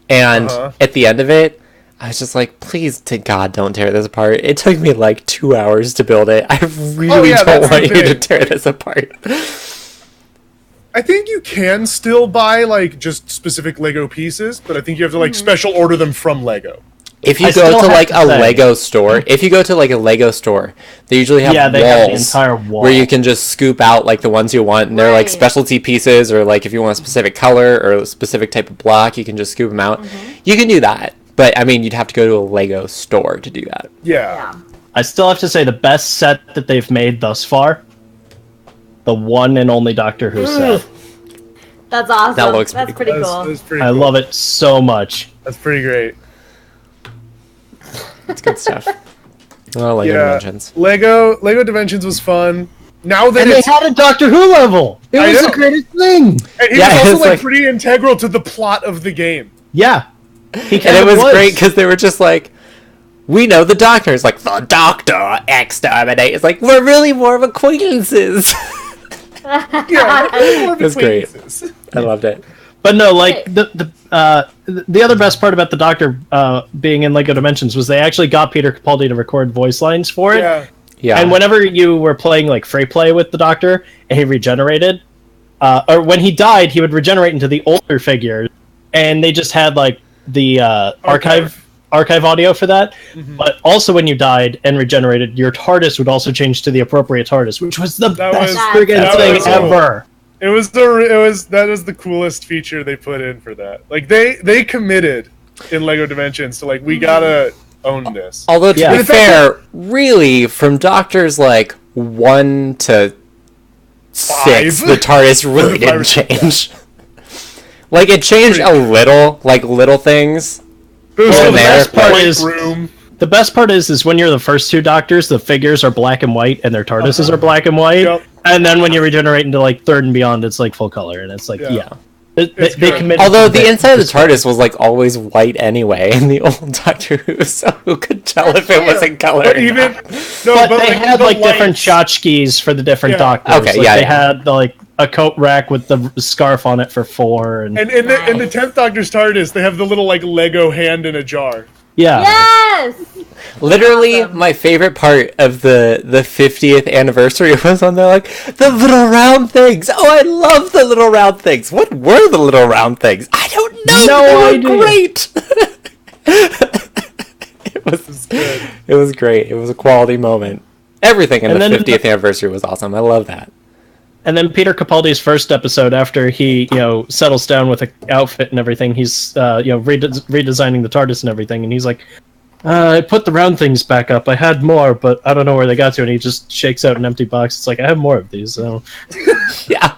And at the end of it, I was just like, please, to God, don't tear this apart. It took me like 2 hours to build it. I really don't want you to tear this apart. I think you can still buy like just specific Lego pieces, but I think you have to like special order them from Lego. If you go to like a Lego store, they usually have walls entire wall where you can just scoop out like the ones you want, and they're like specialty pieces, or like if you want a specific color or a specific type of block, you can just scoop them out. You can do that. But, I mean, you'd have to go to a Lego store to do that. Yeah. I still have to say the best set that they've made thus far, the one and only Doctor Who set. That's awesome. That looks pretty cool. That's pretty cool. I love it so much. That's pretty great. That's good stuff. Oh, Lego Dimensions. Lego Dimensions was fun. Now that they had a Doctor Who level. It was the greatest thing. And he was also like pretty integral to the plot of the game. Yeah. And it was great because they were just like, we know the Doctor. It's like, the Doctor exterminate. It's like, we're really more of acquaintances. It was great. I loved it. But no, like, the other best part about the Doctor being in Lego Dimensions was they actually got Peter Capaldi to record voice lines for it. Yeah. And whenever you were playing, like, free play with the Doctor, and he regenerated, or when he died, he would regenerate into the older figures, and they just had, like, the archive audio for that. But also when you died and regenerated, your TARDIS would also change to the appropriate TARDIS, which was the best friggin' thing ever. That was the coolest feature they put in for that. Like they committed in Lego Dimensions to like, we gotta own this. Although to be fair, really from Doctors like 1 to 6, the TARDIS really didn't change. Like, it changed a little, like, little things. Well, the best part is The best part is when you're the first two Doctors, the figures are black and white, and their TARDISes are black and white. Yep. And then when you regenerate into like third and beyond, it's like full color, and it's like they committed. Although the inside of the TARDIS was like always white anyway in the old Doctor Who, so who could tell if it was in color? But even but they had like different tchotchkes for the different Doctors. Okay, like, they had like a coat rack with the scarf on it for 4, and in the 10th Doctor's TARDIS, they have the little like Lego hand in a jar. Yeah. Yes. Literally, my favorite part of the 50th anniversary was when they're like, the little round things. Oh, I love the little round things. What were the little round things? I don't know. They were great. It was great. It was a quality moment. Everything in the 50th anniversary was awesome. I love that. And then Peter Capaldi's first episode, after he, settles down with an outfit and everything, he's, redesigning the TARDIS and everything, and he's like, I put the round things back up. I had more, but I don't know where they got to, and he just shakes out an empty box. It's like, I have more of these, so... Yeah.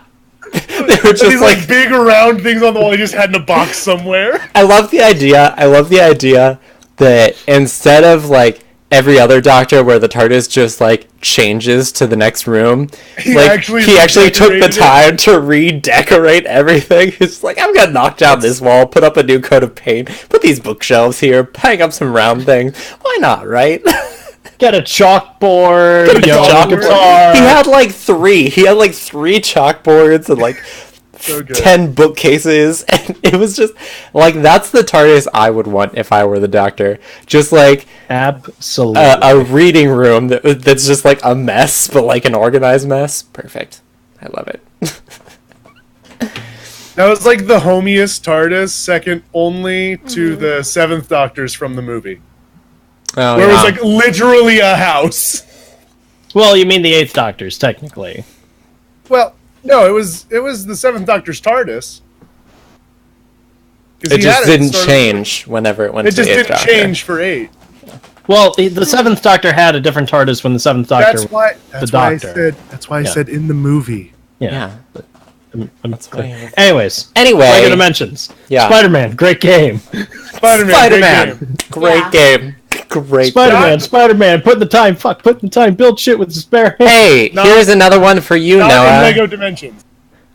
They were just these like big round things on the wall he just had in a box somewhere. I love the idea that instead of, like, every other Doctor where the TARDIS just like changes to the next room, he actually took the time to redecorate everything. It's like, I'm gonna knock down this wall, put up a new coat of paint, put these bookshelves here, hang up some round things. Why not, right? Get a chalkboard. Guitar. He had like 3 chalkboards and like so 10 bookcases, and it was just like, that's the TARDIS I would want if I were the Doctor. Just like absolutely a reading room that's just like a mess, but like an organized mess. Perfect. I love it. That was like the homiest TARDIS, second only to the 7th Doctor's from the movie. Oh, where it was like literally a house. Well, you mean the 8th Doctor's, technically. Well, no, it was the 7th Doctor's TARDIS. It just didn't change whenever it went to 8th Doctor. It just didn't change for 8. Well, the 7th Doctor had a different TARDIS when the 7th Doctor was the Doctor. That's why I said in the movie. Yeah. Anyway. Lego Dimensions. Yeah. Spider-Man, great game. Spider-Man, great game. Great. Spider-Man, put in the time, build shit with his bare hands. Hey, here's another one for you, Noah. In Lego Dimensions.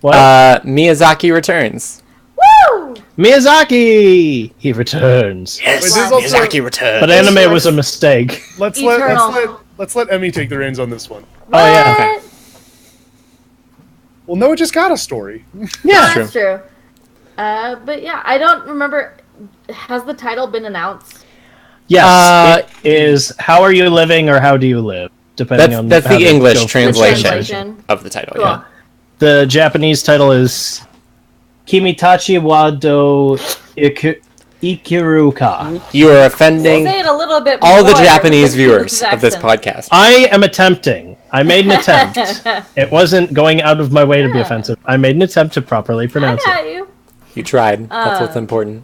What? Miyazaki returns. Woo! Miyazaki! He returns. Yes, Miyazaki returns. But anime was a mistake. Let's let Emmy take the reins on this one. What? Oh, yeah. Okay. Well, Noah just got a story. Yeah, that's true. But yeah, I don't remember. Has the title been announced? Yes, it is How Are You Living or How Do You Live? Depending on that's the English translation of the title, cool. Yeah. The Japanese title is Kimitachi wa do Ikiruka. You are offending say it a little bit all the more Japanese with viewers accent. of this podcast. I am attempting. I made an attempt. It wasn't going out of my way to be offensive. I made an attempt to properly pronounce I got it. you. You tried. That's what's important.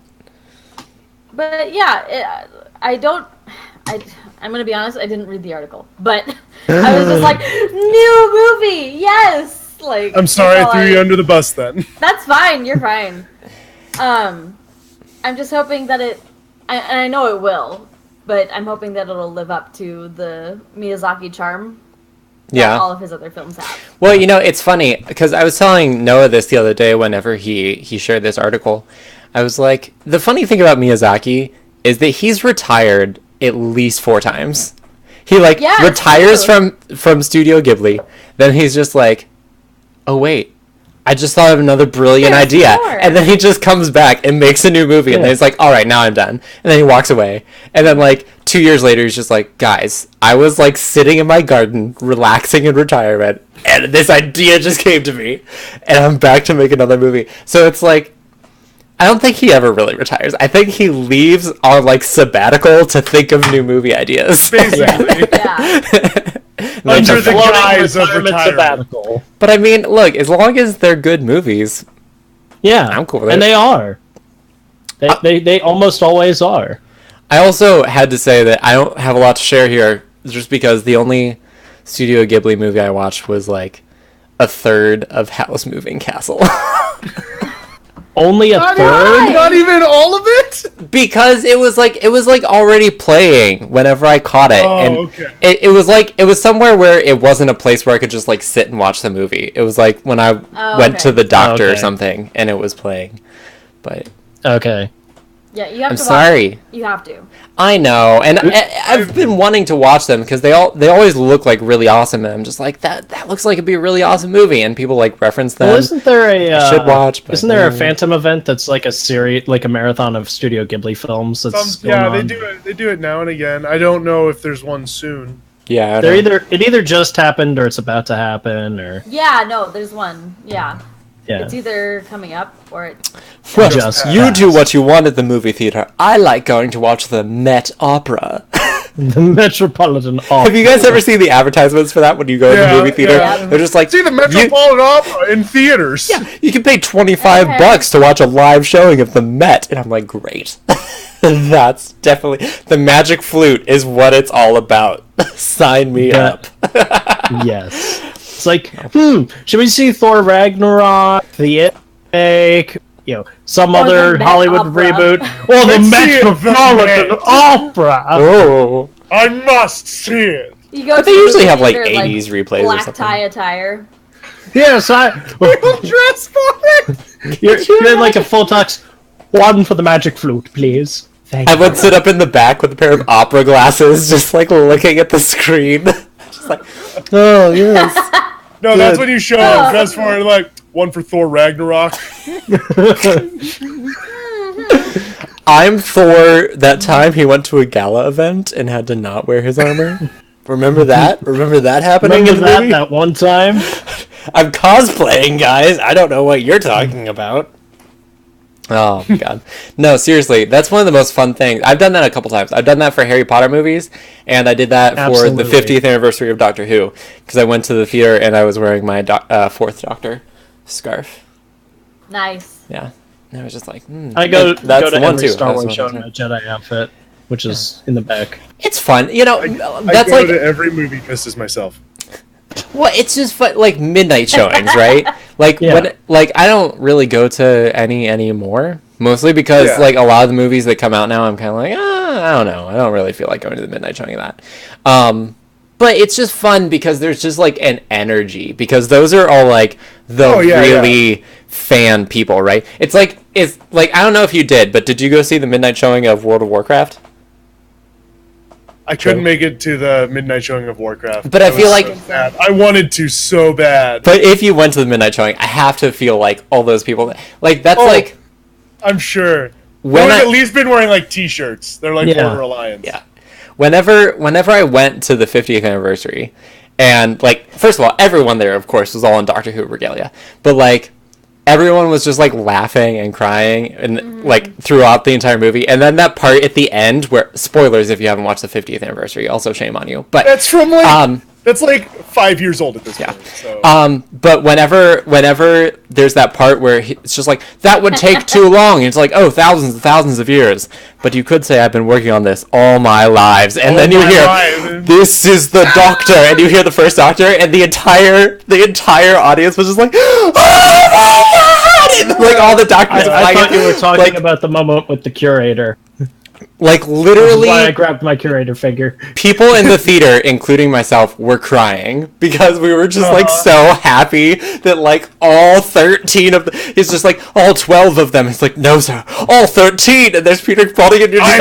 But yeah, I'm gonna be honest, I didn't read the article, but I was just like, new movie, yes! Like, I'm sorry I threw you under the bus then. That's fine, you're fine. I'm just hoping that and I know it will, but I'm hoping that it'll live up to the Miyazaki charm that all of his other films have. Well, it's funny, because I was telling Noah this the other day whenever he shared this article. I was like, the funny thing about Miyazaki is that he's retired at least 4 times. He retires from Studio Ghibli, then he's just like, oh wait, I just thought of another brilliant idea. More. And then he just comes back and makes a new movie, and then he's like, all right, now I'm done. And then he walks away. And then 2 years later, he's just like, guys, I was sitting in my garden, relaxing in retirement, and this idea just came to me, and I'm back to make another movie. So it's like, I don't think he ever really retires. I think he leaves on sabbatical to think of new movie ideas. Basically. Yeah. Under the guise of retirement. Sabbatical. But I mean, look, as long as they're good movies, yeah, I'm cool with it. And they are. They almost always are. I also had to say that I don't have a lot to share here, just because the only Studio Ghibli movie I watched was a third of Howl's Moving Castle. Only a third? Not even all of it? Because it was like already playing whenever I caught it. And okay. it was somewhere where it wasn't a place where I could just like sit and watch the movie. It was like when I went to the doctor or something and it was playing. But okay. Yeah, you have I'm to sorry. watch it. You have to. I know, and I've been wanting to watch them because they always look like really awesome, and I'm just like that looks like it'd be a really awesome movie, and people like reference them. Well, isn't there I should watch? But isn't there a Phantom event that's like a series, like a marathon of Studio Ghibli films? That's they do it. They do it now and again. I don't know if there's one soon. Yeah, it either just happened or it's about to happen, or Yeah, no, there's one. Yeah. yeah. It's either coming up or it's... Well, Just you do what you want at the movie theater. I like going to watch the Met Opera. The Metropolitan Opera. Have you guys ever seen the advertisements for that when you go to the movie theater? Yeah. They're just like, See the Metropolitan Opera in theaters. Yeah, you can pay $25 to watch a live showing of the Met, and I'm like, great. That's definitely the magic flute is what it's all about. Sign me up. Yes. It's like, should we see Thor Ragnarok, the remake, some other Hollywood Opera. reboot, or the Metropolitan Opera? Oh, I must see it. You go but to they the usually have like theater, 80s replays or black something. tie attire. Yes, We'll dress for it. you're in like a full tux. One for the magic flute, please. Thank I you. would sit up in the back with a pair of opera glasses, just like looking at the screen. Just like, oh, yes. No, that's when you show up. Dress for it. Like one for Thor Ragnarok. I'm Thor. That time he went to a gala event and had to not wear his armor. Remember that? Remember that happening in the movie? that one time? I'm cosplaying, guys. I don't know what you're talking about. Oh, God. No, seriously. That's one of the most fun things. I've done that a couple times. I've done that for Harry Potter movies, and I did that for the 50th anniversary of Doctor Who, because I went to the theater and I was wearing my Fourth Doctor scarf. Nice. Yeah. And I was just like, I go to the one every too. Star That's Wars show one in a Jedi outfit, which is in the back. It's fun. I That's go like... to every movie just as myself. Well, it's just fun, like midnight showings, right? Like when, like I don't really go to any anymore, mostly because like a lot of the movies that come out now, I'm kind of like, I don't know, I don't really feel like going to the midnight showing of that. But it's just fun because there's just like an energy, because those are all like the really fan people, right? It's like I don't know if you did, but did you go see the midnight showing of World of Warcraft? I couldn't make it to the midnight showing of Warcraft. But I feel like so bad. I wanted to so bad. But if you went to the midnight showing, I have to feel like all those people, like that's like. I'm sure. When at least been wearing like T-shirts. They're like Border Alliance. Yeah. Whenever I went to the 50th anniversary, and like first of all, everyone there, of course, was all in Doctor Who regalia, but like. Everyone was just like laughing and crying and like throughout the entire movie, and then that part at the end where spoilers if you haven't watched the 50th anniversary, also shame on you. But that's from like that's like 5 years old at this point. So. But whenever there's that part where it's just like that would take too long, and it's like thousands and thousands of years. But you could say I've been working on this all my lives, and then you hear this is the Doctor, and you hear the first Doctor, and the entire audience was just like. Like all the doctors. I thought you were talking about the moment with the curator. Like literally, why I grabbed my curator figure. People in the theater, including myself, were crying because we were just like so happy that like all 13 of it's just like all 12 of them. It's like no sir, all 13, and there's Peter Capaldi, and you're just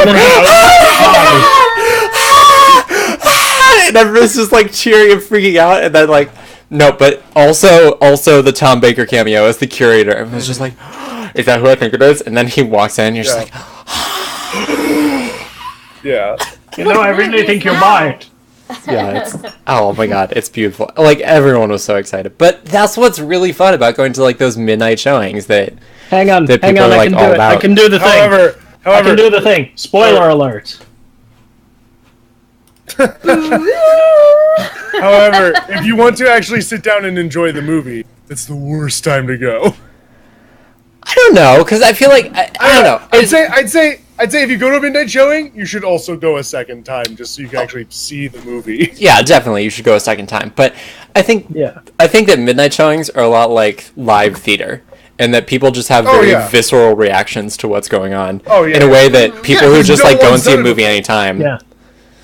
and everyone's just like cheering and freaking out, and then like. No, but also the Tom Baker cameo as the curator. Everyone's just like, is that who I think it is? And then he walks in, and you're just like, yeah. I really think you're right. Yeah, oh my god, it's beautiful. Like everyone was so excited. But that's what's really fun about going to like those midnight showings that hang on, are, like, all about. I can do the thing. However, I can do the thing. Spoiler alert. However, if you want to actually sit down and enjoy the movie, it's the worst time to go. I don't know, because I feel like I don't know. I'd say if you go to a midnight showing, you should also go a second time just so you can actually see the movie. Yeah, definitely, you should go a second time. But I think that midnight showings are a lot like live theater. and that people just have very visceral reactions to what's going on in a way that people who just like go and see a movie anytime. Yeah.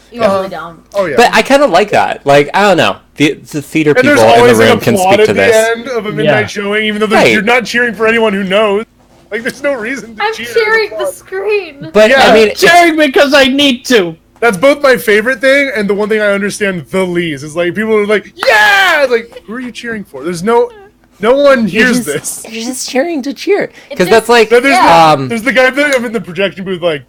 Usually don't. Oh yeah. But I kind of like that. Like, I don't know. The theater people in the room can speak to this. At the end of a midnight showing, even though you're not cheering for anyone who knows. Like, there's no reason to cheer. I'm cheering the screen. But I mean, cheering because I need to. That's both my favorite thing and the one thing I understand the least is like people are like, yeah, like who are you cheering for? There's no one hears this. You're just cheering to cheer because that's like there's the guy that I'm in the projection booth like,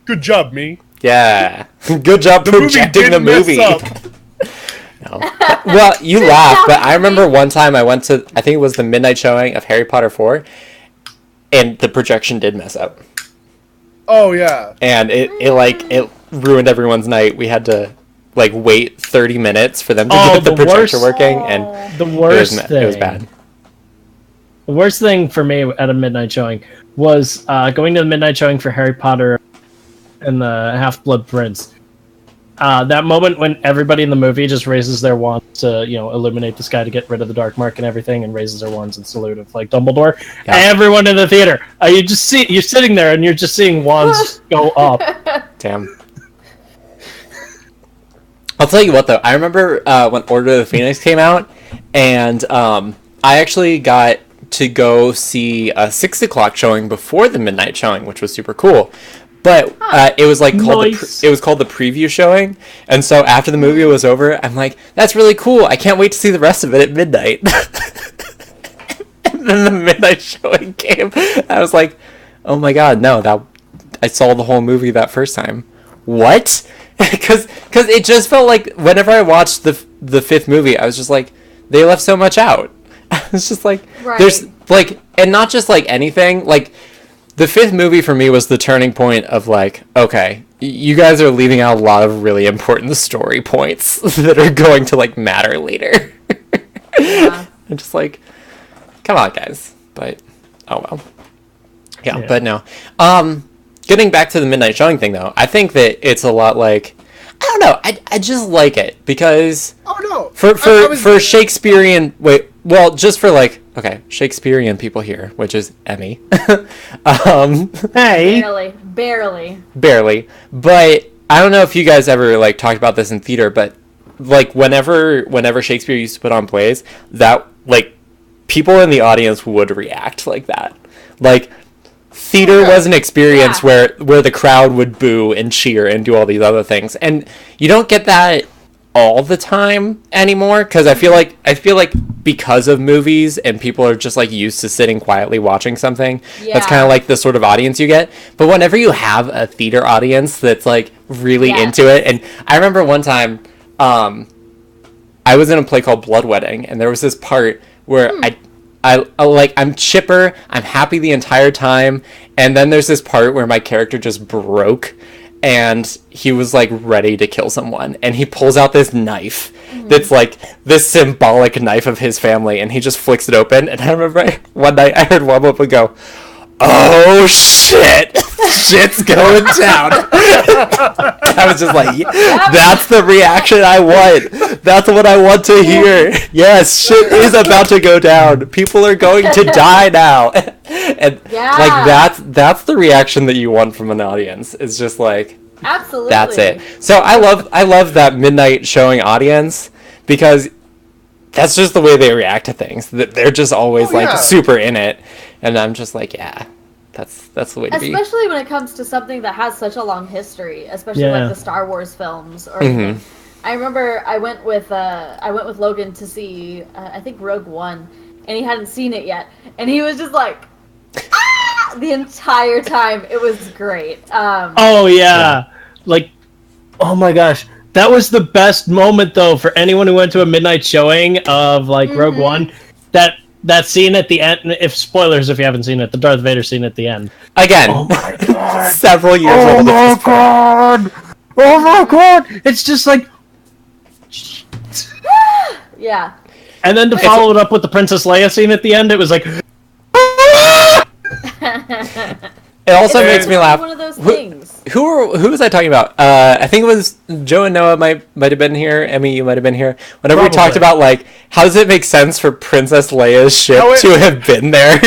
good job, me. Yeah, good job projecting the movie. No. Well, you laugh, but I remember one time I went to, I think it was the midnight showing of Harry Potter 4, and the projection did mess up. Oh yeah. And it ruined everyone's night. We had to like wait 30 minutes for them to get the projector working, and the worst thing, it was bad. The worst thing for me at a midnight showing was going to the midnight showing for Harry Potter and the Half-Blood Prince. That moment when everybody in the movie just raises their wands to, illuminate the sky to get rid of the dark mark and everything, and raises their wands in salute of like Dumbledore. Yeah. Everyone in the theater, you're sitting there and you're just seeing wands go up. Damn. I'll tell you what though, I remember when Order of the Phoenix came out, and I actually got to go see a 6 o'clock showing before the midnight showing, which was super cool. But it was like called it was called the preview showing, and so after the movie was over, I'm like, that's really cool. I can't wait to see the rest of it at midnight. And then the midnight showing came. I was like, oh my god, no, I saw the whole movie that first time. What? Because it just felt like whenever I watched the fifth movie, I was just like, they left so much out. It's just like there's like, and not just like anything like. The fifth movie for me was the turning point of like, okay, you guys are leaving out a lot of really important story points that are going to like matter later. Yeah. I'm just like, come on, guys. But oh well. Yeah, but no. Getting back to the midnight showing thing though, I think that it's a lot like, I don't know, I just like it because for Shakespearean just for like, okay, Shakespearean people here, which is Emmy. Hey. Barely. But I don't know if you guys ever like talked about this in theater, but like whenever Shakespeare used to put on plays, that like people in the audience would react like that. Like theater was an experience where the crowd would boo and cheer and do all these other things. And you don't get that all the time anymore, because I feel like because of movies and people are just like used to sitting quietly watching something, that's kind of like the sort of audience you get. But whenever you have a theater audience that's like really into it, and I remember one time I was in a play called Blood Wedding, and there was this part where I'm chipper, I'm happy the entire time, and then there's this part where my character just broke and he was like ready to kill someone, and he pulls out this knife that's like this symbolic knife of his family, and he just flicks it open. And I remember one night I heard one woman go, "Oh shit, shit's going down." I was just like, that's the reaction I want. That's what I want to hear. Yes, shit is about to go down. People are going to die now. And like that's the reaction that you want from an audience. It's just like, absolutely, that's it. So I love that midnight showing audience, because that's just the way they react to things. They're just always super in it, and I'm just like, that's the way to be. Especially when it comes to something that has such a long history, especially like the Star Wars films. Or I remember I went with Logan to see I think Rogue One, and he hadn't seen it yet, and he was just like, the entire time. It was great. Like, oh my gosh, that was the best moment though for anyone who went to a midnight showing of like Rogue One. That scene at the end, if spoilers if you haven't seen it, the Darth Vader scene at the end. Again, oh my god, several years old. Oh my god, it's just like, yeah. And then to follow it up with the Princess Leia scene at the end, it was like, it also makes me laugh. One of those things. who was I talking about? I think it was Joe and Noah might have been here. Emmy, you might have been here. Whenever we talked about like how does it make sense for Princess Leia's ship to have been there?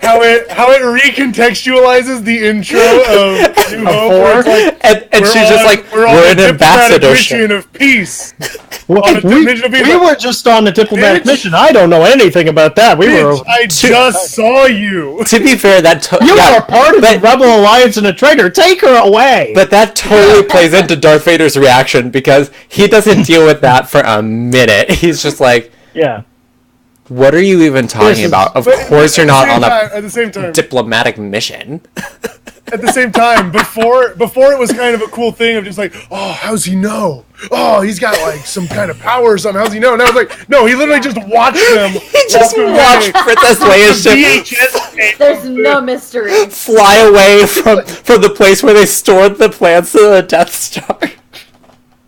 how it recontextualizes the intro of New Hope, like, and she's just like we're an ambassador mission of peace. We were just on a diplomatic mission. I don't know anything about that. I just saw you. To be fair, you are part of the Rebel Alliance and a traitor. Take her away. But that totally plays into Darth Vader's reaction because he doesn't deal with that for a minute. He's just like, yeah. What are you even talking about? Of course you're not on at the same time, diplomatic mission. At the same time, before it was kind of a cool thing of just like, oh, how's he know? Oh, he's got like some kind of power or something. How's he know? And I was like, no, he literally just watched them. He just watched Princess Leia's ship. There's no mystery. Fly away from the place where they stored the plans to the Death Star.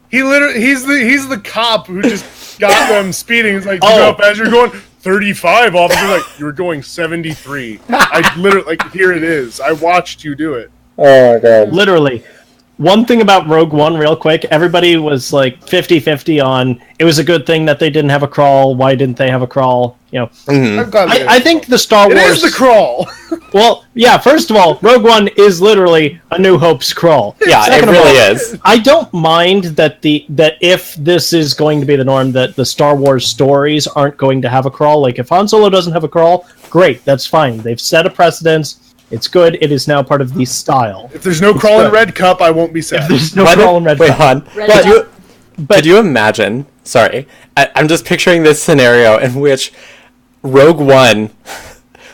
He literally, he's the cop who just got them speeding. He's like, you know how fast you're going? 35, officer. Like, you were going 73. I literally, like, here it is. I watched you do it. Oh my god. Literally. One thing about Rogue One, real quick, everybody was like 50-50 on it was a good thing that they didn't have a crawl. Why didn't they have a crawl? You know, I think the Star Wars. It is the crawl. Well, yeah. First of all, Rogue One is literally A New Hope's crawl. Yeah, Second it really is. I don't mind that if this is going to be the norm, that the Star Wars stories aren't going to have a crawl. Like if Han Solo doesn't have a crawl, great, that's fine. They've set a precedence. It's good. It is now part of the style. If there's no crawl in Red Cup, I won't be sad. If there's no crawl in Red Cup. Wait, hon. Could you imagine? Sorry, I'm just picturing this scenario in which Rogue One,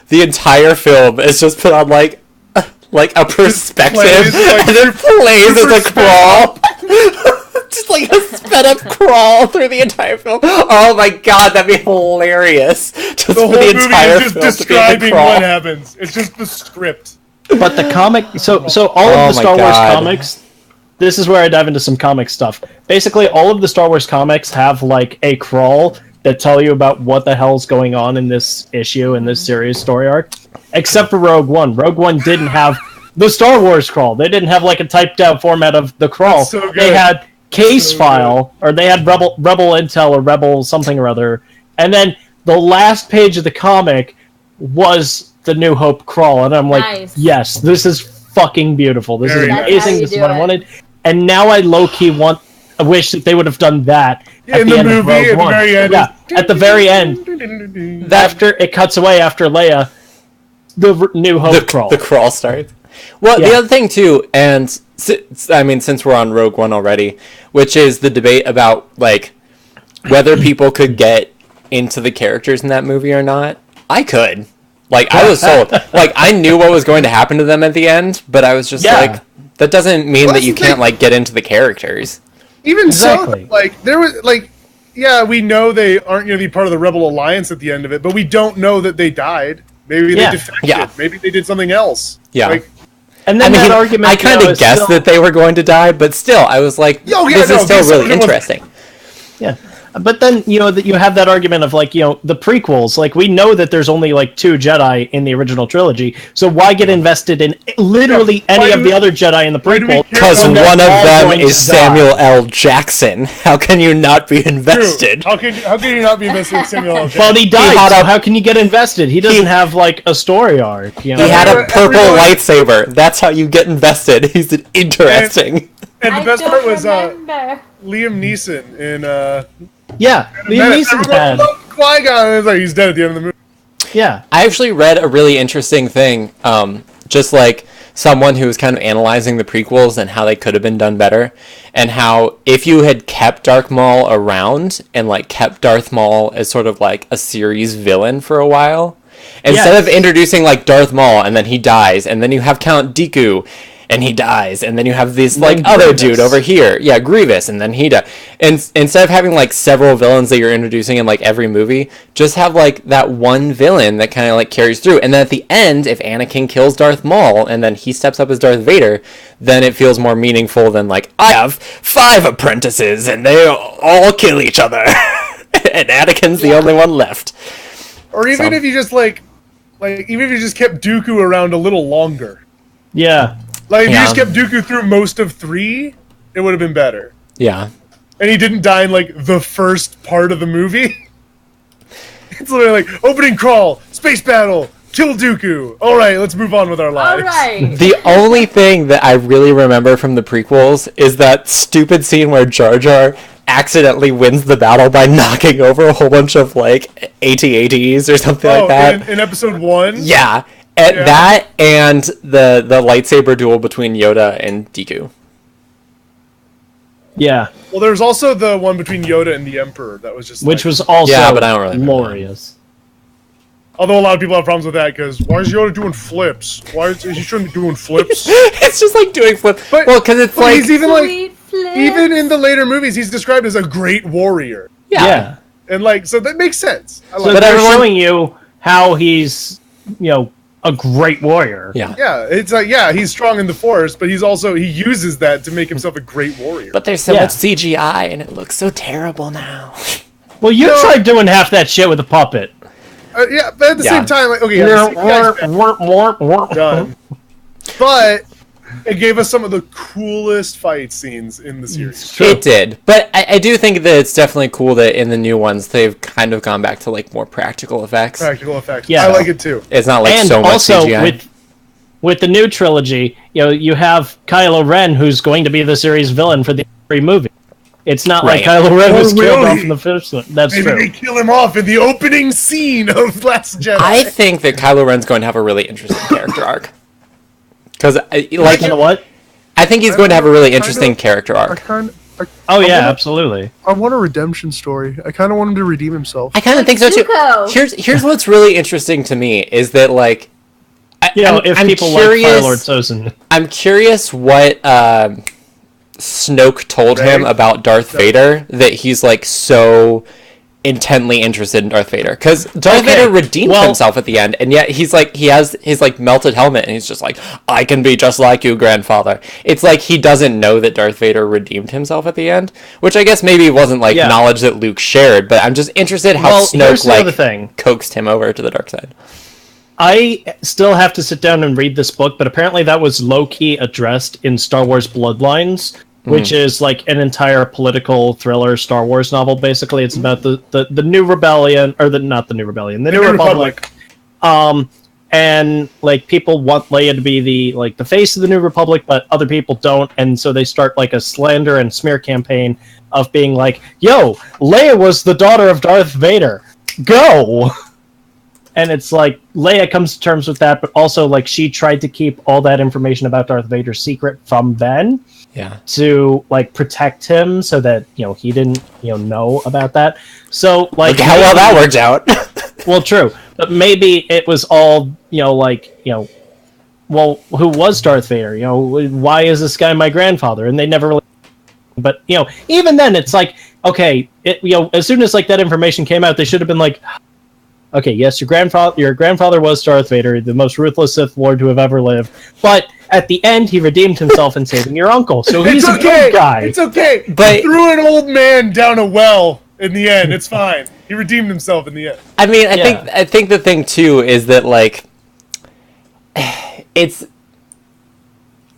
the entire film is just put on like a perspective, and then plays as a crawl. Just like a sped up crawl through the entire film. Oh my god, that'd be hilarious. Just the whole for the movie entire is just film describing what happens. It's just the script. But the comic, so all of the Star Wars comics. This is where I dive into some comic stuff. Basically, all of the Star Wars comics have like a crawl that tell you about what the hell's going on in this issue, in this series story arc. Except for Rogue One. Rogue One didn't have the Star Wars crawl. They didn't have like a typed out format of the crawl. So they had case file, or they had Rebel Intel or Rebel something or other, and then the last page of the comic was the New Hope crawl, and I'm like, yes, this is fucking beautiful. This is amazing. This is what I wanted. And now I low-key I wish that they would have done that at the end of Rogue One. Yeah, at the very end, after it cuts away after Leia, the New Hope crawl. The crawl starts. Well, the other thing too, and I mean, since we're on Rogue One already, which is the debate about like whether people could get into the characters in that movie or not. I could. Like, I was sold. Like, I knew what was going to happen to them at the end, but I was just like, that doesn't mean that you can't like get into the characters. Even so, like, there was like, yeah, we know they aren't going to be part of the Rebel Alliance at the end of it, but we don't know that they died. Maybe they defected. Yeah. Maybe they did something else. Yeah. Like, and then that argument, I kind of guessed that they were going to die, but still, I was like, this is still really interesting. Yeah. But then, you know, that you have that argument of, like, you know, the prequels. Like, we know that there's only, like, 2 Jedi in the original trilogy, so why get invested in literally any of the other Jedi in the prequel? Because one of them is Samuel L. Jackson. How can you not be invested? How can you not be invested in Samuel L. Jackson? Well, he died, so how can you get invested? He doesn't have, like, a story arc, you know? He had a purple lightsaber. That's how you get invested. He's interesting. And the best part was Liam Neeson in... Yeah, Liam Neeson's bad. Qui-Gon is like, he's dead at the end of the movie. Yeah. I actually read a really interesting thing, just like someone who was kind of analyzing the prequels and how they could have been done better, and how if you had kept Darth Maul around and like kept Darth Maul as sort of like a series villain for a while, instead of introducing like Darth Maul and then he dies, and then you have Count Dooku and he dies, and then you have this like other dude over here, Grievous, and then he dies. And instead of having like several villains that you're introducing in like every movie, just have like that one villain that kind of like carries through. And then at the end, if Anakin kills Darth Maul and then he steps up as Darth Vader, then it feels more meaningful than like, I have 5 apprentices and they all kill each other and Anakin's the only one left. Or even if you just like even if you just kept Dooku around a little longer. Yeah. Like, if you just kept Dooku through most of 3, it would have been better. Yeah. And he didn't die in, like, the first part of the movie. It's literally like, opening crawl, space battle, kill Dooku. All right, let's move on with our lives. All right. The only thing that I really remember from the prequels is that stupid scene where Jar Jar accidentally wins the battle by knocking over a whole bunch of, like, AT-ATs or something like that. In episode 1? Yeah. That and the lightsaber duel between Yoda and Dooku. Yeah. Well, there's also the one between Yoda and the Emperor that was just Which like, was also but I don't really glorious. Although a lot of people have problems with that because why is Yoda doing flips? Why is he shouldn't be doing flips? It's just like doing flip. But, well, because it's like he's even Sweet flips. even in the later movies, he's described as a great warrior, Yeah. and like so that makes sense. I So like But they're everyone- showing you how he's, a great warrior. yeah. Yeah, it's like he's strong in the Force, but he uses that to make himself a great warrior. But there's so Yeah. much CGI and it looks so terrible now. Well, you tried doing half that shit with a puppet. Yeah, but at the same time, like okay, the CGI is done, but it gave us some of the coolest fight scenes in the series. True. It did, but I do think that it's definitely cool that in the new ones they've kind of gone back to like more practical effects. Practical effects. Yeah. I like it too. It's not like And so much also CGI. with the new trilogy, you have Kylo Ren, who's going to be the series villain for the every movie. It's not like Right. Kylo Ren was Oh, killed really? off in the first one. That's Maybe true. they kill him off in the opening scene of Last Jedi. I think that Kylo Ren's going to have a really interesting character arc. Because, You know what? I think he's going to have a really interesting character arc. Oh yeah, absolutely. I want a redemption story. I kind of want him to redeem himself. I kind of think so too. Zuko. Here's what's really interesting to me is that like, If I'm people curious, like Fire Lord Sosin. I'm curious what Snoke told him about Darth Vader that he's like so intently interested in Darth Vader, because Darth Vader redeemed himself at the end, and yet he's like he has his like melted helmet and he's just like, I can be just like you, grandfather. It's like he doesn't know that Darth Vader redeemed himself at the end, which I guess maybe wasn't like knowledge that Luke shared, but I'm just interested how Snoke like coaxed him over to the dark side. I still have to sit down and read this book, but apparently that was low-key addressed in Star Wars Bloodlines, which is like an entire political thriller Star Wars novel, basically. It's about the New Rebellion, or not the New Rebellion, the New Republic. And like people want Leia to be the face of the New Republic, but other people don't, and so they start like a slander and smear campaign of being like, yo, Leia was the daughter of Darth Vader. Go! And it's like Leia comes to terms with that, but also like she tried to keep all that information about Darth Vader secret from Ben. Yeah. To like protect him so that he didn't know about that. So like Look how well that worked out. Well, true, but maybe it was all well, who was Darth Vader? Why is this guy my grandfather? And they never really. But even then, it's like okay, as soon as like that information came out, they should have been like. Okay, yes, your grandfather was Darth Vader, the most ruthless Sith Lord to have ever lived. But at the end, he redeemed himself in saving your uncle, so he's a good guy. It's okay. But he threw an old man down a well in the end. It's fine. He redeemed himself in the end. I mean, I think the thing too is that like, I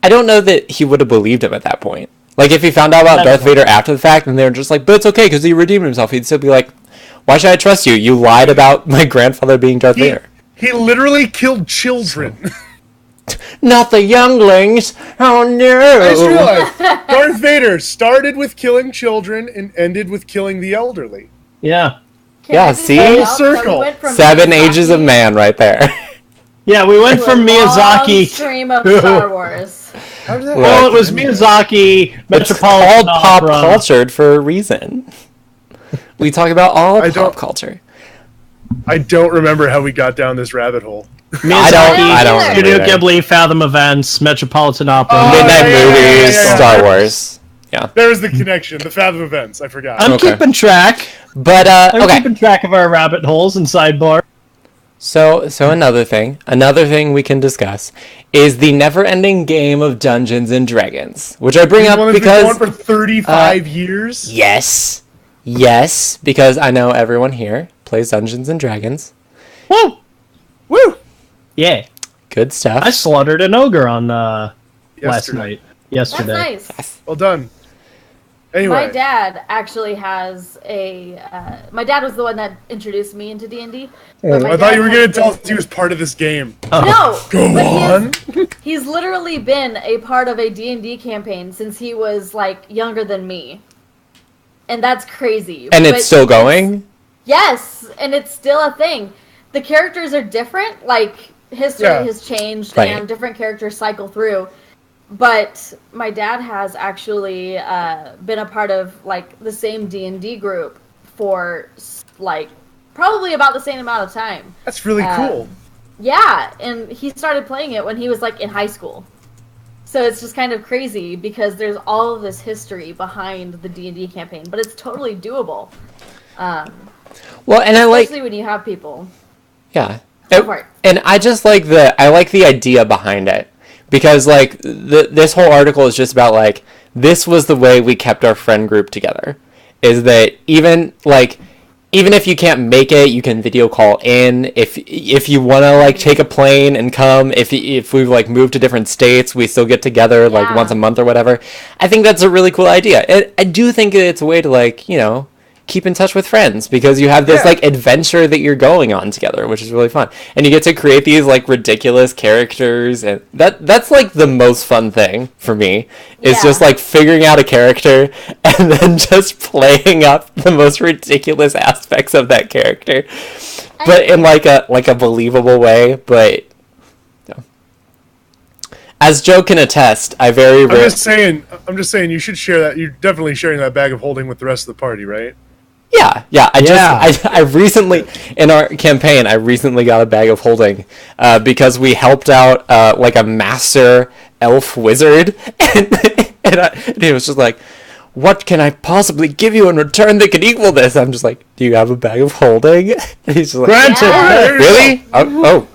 don't know that he would have believed him at that point. Like, if he found out about Darth Vader after the fact, and they were just like, but it's okay because he redeemed himself, he'd still be like, why should I trust you? You lied about my grandfather being Darth Vader. He literally killed children. Not the younglings. Oh no! I just realized Darth Vader started with killing children and ended with killing the elderly. Yeah. Yeah, see? Full circle. 7 ages of man right there. Yeah, we went from Miyazaki. Stream of Star Wars. Well, it was Miyazaki, It's Metropolitan called pop Opera. cultured for a reason. We talk about all pop culture. I don't remember how we got down this rabbit hole. I don't Studio remember. Ghibli, Fathom Events, Metropolitan Opera. Midnight movies, yeah. Star Wars. Yeah. There's the connection, the Fathom events. I forgot. I'm keeping track. But I'm okay. keeping track of our rabbit holes and sidebar. So another thing we can discuss is the never-ending game of Dungeons and Dragons, which I bring up One that's been because going for 35 years. yes, because I know everyone here plays Dungeons and Dragons. Woo! Woo! Yeah. Good stuff. I slaughtered an ogre on Yeah, last night. Yesterday. That's nice. Well done. Anyway. My dad actually has a. My dad was the one that introduced me into D&D. I thought you were going to tell us he was part of this game. No! Go on! He's literally been a part of a D&D campaign since he was, like, younger than me. And that's crazy. And it's still going? Yes! And it's still a thing. The characters are different. Like, history has changed and different characters cycle through. But my dad has actually been a part of, like, the same D&D group for, like, probably about the same amount of time. That's really cool. Yeah, and he started playing it when he was, like, in high school. So it's just kind of crazy because there's all of this history behind the D&D campaign, but it's totally doable. Well, and I like... Especially when you have people. Yeah. And I just like the idea behind it. Because, like, this whole article is just about, like, this was the way we kept our friend group together. Is that even if you can't make it, you can video call in. If you want to, like, take a plane and come, if we've, like, moved to different states, we still get together, like, once a month or whatever. I think that's a really cool idea. I do think it's a way to, like, you know, keep in touch with friends, because you have this like adventure that you're going on together, which is really fun, and you get to create these like ridiculous characters, and that's like the most fun thing for me is just like figuring out a character and then just playing up the most ridiculous aspects of that character, but in like a believable way. But as Joe can attest, I'm just saying you should share that. You're definitely sharing that bag of holding with the rest of the party, right? Yeah. I recently, in our campaign, I recently got a bag of holding because we helped out like a master elf wizard, and he was just like, "What can I possibly give you in return that could equal this?" I'm just like, "Do you have a bag of holding?" And he's just like, "Granted." Really? Oh,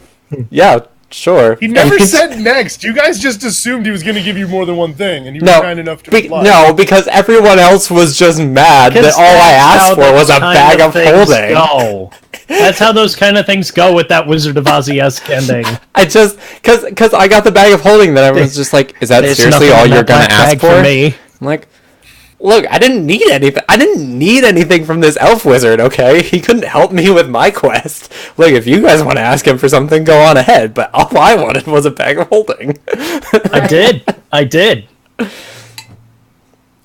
yeah. Sure. He never said next. You guys just assumed he was going to give you more than one thing, and you were kind enough to reply. No, because everyone else was just mad that all I asked for was a bag of holding. Go. That's how those kind of things go with that Wizard of Oz-esque ending. I just, because I got the bag of holding, then I was just like, is that seriously all you're going to ask for? Me. I'm like, look, I didn't need anything. I didn't need anything from this elf wizard, okay? He couldn't help me with my quest. Like, if you guys want to ask him for something, go on ahead. But all I wanted was a bag of holding. I did.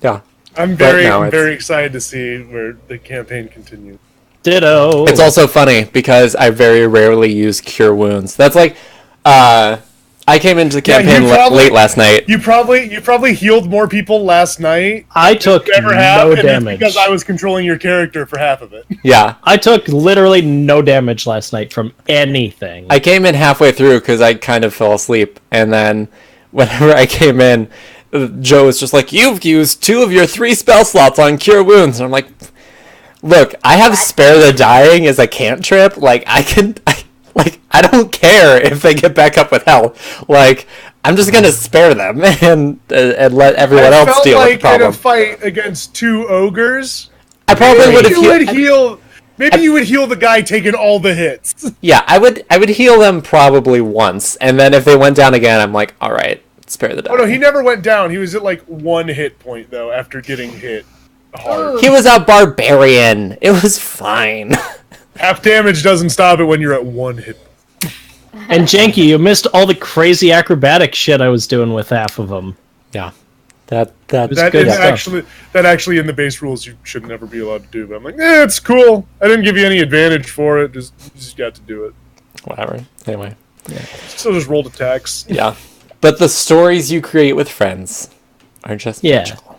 Yeah. I'm very excited to see where the campaign continues. Ditto. It's also funny because I very rarely use cure wounds. That's like, I came into the campaign late last night. You probably healed more people last night. I took no damage because I was controlling your character for half of it. Yeah, I took literally no damage last night from anything. I came in halfway through because I kind of fell asleep, and then whenever I came in, Joe was just like, "You've used 2 of your 3 spell slots on cure wounds," and I'm like, "Look, I have spare the dying as a cantrip. Like I don't care if they get back up with health. Like, I'm just gonna spare them and let everyone else deal with the problem." In a fight against 2 ogres, I probably would have healed. Maybe you would heal the guy taking all the hits. Yeah, I would heal them probably once, and then if they went down again, I'm like, all right, spare the dying. Oh no, he never went down. He was at like 1 hit point though after getting hit hard. He was a barbarian. It was fine. Half damage doesn't stop it when you're at 1 hit. And Janky, you missed all the crazy acrobatic shit I was doing with half of them. Yeah, that actually in the base rules you should never be allowed to do. But I'm like, it's cool. I didn't give you any advantage for it. Just got to do it. Whatever. Anyway, still just rolled attacks. Yeah, but the stories you create with friends are just magical.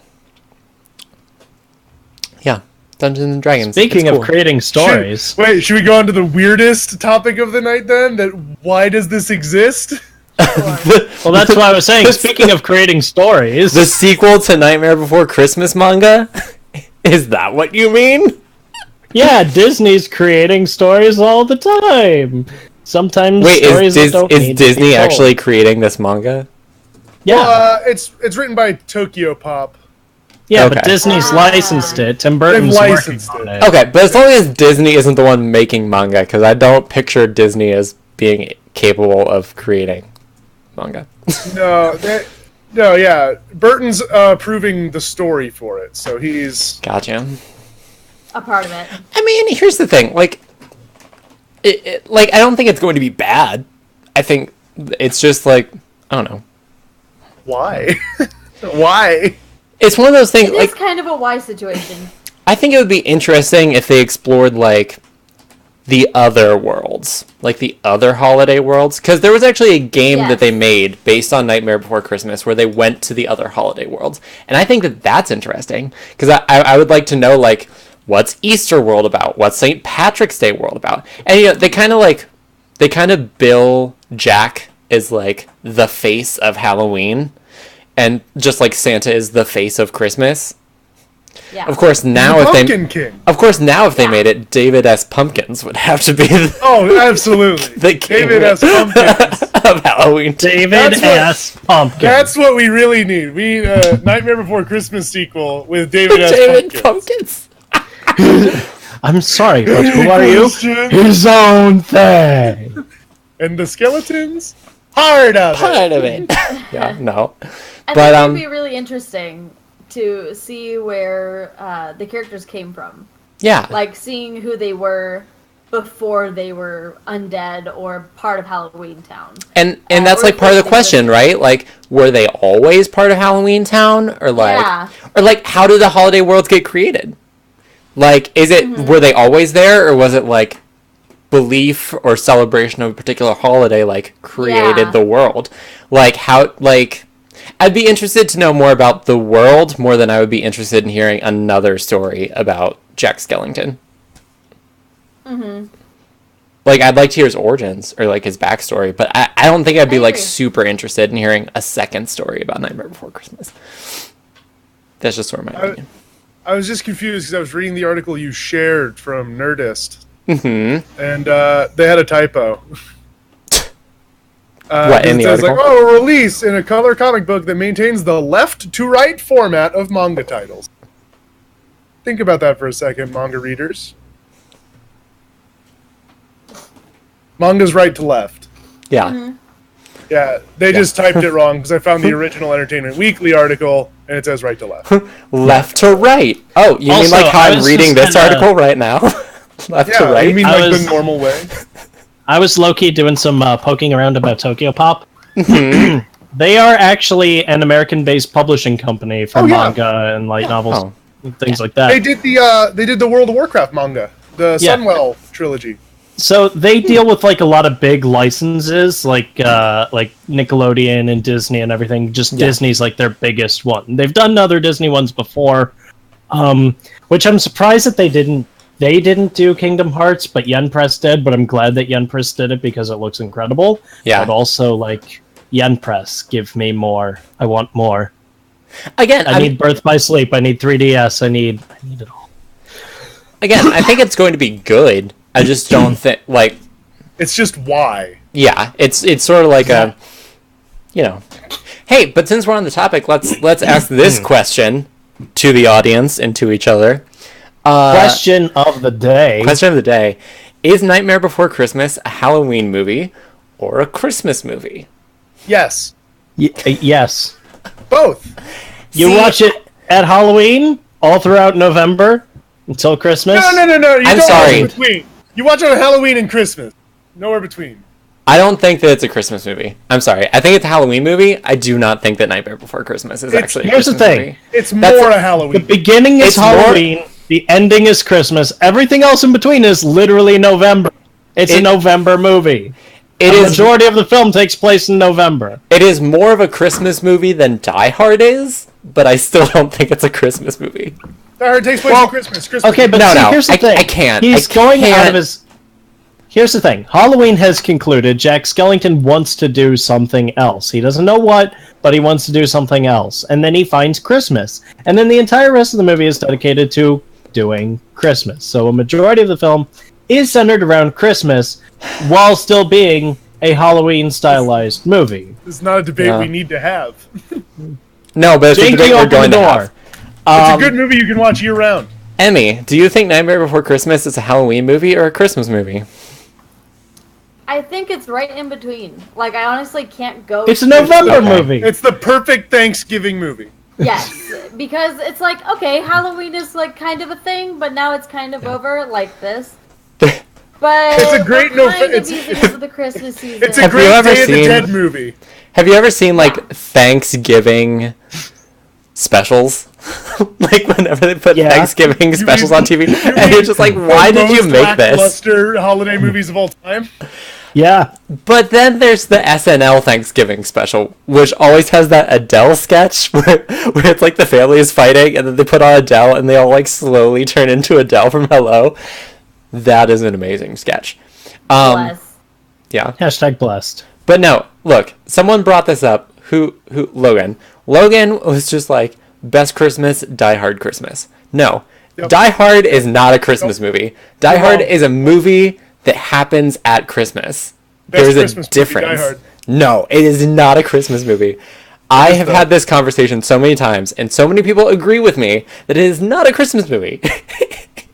Yeah. Dungeons and Dragons. Speaking of creating stories... Should we go on to the weirdest topic of the night then? Why does this exist? Well, that's what I was saying. Speaking of creating stories... The sequel to Nightmare Before Christmas manga? Is that what you mean? Yeah, Disney's creating stories all the time. Sometimes stories is Disney actually creating this manga? Yeah. Well, it's written by Tokyo Pop. Yeah, but Disney's licensed it. Tim Burton's licensed it. Okay, but as long as Disney isn't the one making manga, because I don't picture Disney as being capable of creating manga. No, No, yeah, Burton's approving the story for it, so he's Gotcha. A part of it. I mean, here's the thing. Like, like I don't think it's going to be bad. I think it's just like I don't know. Why? Why? It's one of those things. It's Like, kind of a why situation. I think it would be interesting if they explored like the other worlds, like the other holiday worlds, because there was actually a game that they made based on Nightmare Before Christmas where they went to the other holiday worlds, and I think that that's interesting because I would like to know like what's Easter world about, what's St. Patrick's Day world about, and you know they kind of bill Jack as like the face of Halloween, and just like Santa is the face of Christmas. Yeah. Of course, now if they made it, David S. Pumpkins would have to be absolutely the David S. Pumpkins of Halloween. David S. Pumpkins. That's what we really need. We Nightmare Before Christmas sequel with David S. Pumpkins. I'm sorry, but who are you? His own thing. And the skeletons? Part of it. Yeah, no. I But think it'd be really interesting to see where the characters came from. Yeah. Like seeing who they were before they were undead or part of Halloween Town. And that's like part of the question, right? Like, were they always part of Halloween Town, or like how did the holiday worlds get created? Like, is it were they always there, or was it like belief or celebration of a particular holiday like created the world? Like how like I'd be interested to know more about the world more than I would be interested in hearing another story about Jack Skellington. Like, I'd like to hear his origins or like his backstory, but I don't think I'd be like super interested in hearing a second story about Nightmare Before Christmas. That's just sort of my opinion. I was just confused because I was reading the article you shared from Nerdist, and they had a typo. What, in the it says article? like, a release in a color comic book that maintains the left-to-right format of manga titles. Think about that for a second, manga readers. Manga's right to left. Yeah. Yeah, they just typed it wrong because I found the original Entertainment Weekly article and it says right to left. Left to right. Oh, you mean like how I'm reading this article right now? Left to right? You mean like the normal way? I was low-key doing some poking around about Tokyo Pop. They are actually an American-based publishing company for manga and light novels and things like that. They did the World of Warcraft manga, the Sunwell trilogy. So they deal with like a lot of big licenses, like Nickelodeon and Disney and everything. Just Disney's like their biggest one. They've done other Disney ones before, which I'm surprised that they didn't. They didn't do Kingdom Hearts, but Yen Press did. But I'm glad that Yen Press did it because it looks incredible. Yeah. But also, like, Yen Press, give me more. I want more. Again, I need Birth by Sleep. I need 3DS. I need it all. Again, I think it's going to be good. I just don't think like. It's just why. Yeah, it's sort of like a, you know. Hey, but since we're on the topic, let's ask this question to the audience and to each other. Question of the day. Question of the day. Is Nightmare Before Christmas a Halloween movie or a Christmas movie? Yes. Yes. Both. You watch it at Halloween, all throughout November, until Christmas? No. I'm sorry. Watch between. You watch it on Halloween and Christmas. Nowhere between. I don't think that it's a Christmas movie. I'm sorry. I think it's a Halloween movie. I do not think that Nightmare Before Christmas is actually a Here's the Christmas thing. movie. It's more a Halloween. The beginning is Halloween. The ending is Christmas. Everything else in between is literally November. It's a November movie. The majority of the film takes place in November. It is more of a Christmas movie than Die Hard is, but I still don't think it's a Christmas movie. Die Hard takes place on Christmas. Okay, but here's the thing. I can't. He's going out of his... Here's the thing. Halloween has concluded. Jack Skellington wants to do something else. He doesn't know what, but he wants to do something else. And then he finds Christmas. And then the entire rest of the movie is dedicated to doing Christmas. So a majority of the film is centered around Christmas while still being a Halloween stylized movie. This is not a debate we need to have. No, but it's a debate we're going to have. It's a good movie you can watch year round. Emmy, do you think Nightmare Before Christmas is a Halloween movie or a Christmas movie? I think it's right in between. Like, I honestly can't go. It's a November movie. It's the perfect Thanksgiving movie. Yes, because it's like, okay, Halloween is like kind of a thing, but now it's kind of over, like this. But it's a great it's the Christmas season. It's a great Day of the Dead movie. Have you ever seen like Thanksgiving specials? Like whenever they put Thanksgiving specials on TV, and you're just like, why did you make this? Lackluster holiday movies of all time. Yeah. But then there's the SNL Thanksgiving special, which always has that Adele sketch where it's like the family is fighting and then they put on Adele and they all like slowly turn into Adele from Hello. That is an amazing sketch. Bless. Yeah. Hashtag blessed. But no, look, someone brought this up. Who? Logan. Logan was just like, best Christmas, Die Hard Christmas. No. Yep. Die Hard is not a Christmas movie. Die Hard is a movie that happens at Christmas. There's a difference. No, it is not a Christmas movie. I have had this conversation so many times, and so many people agree with me that it is not a Christmas movie.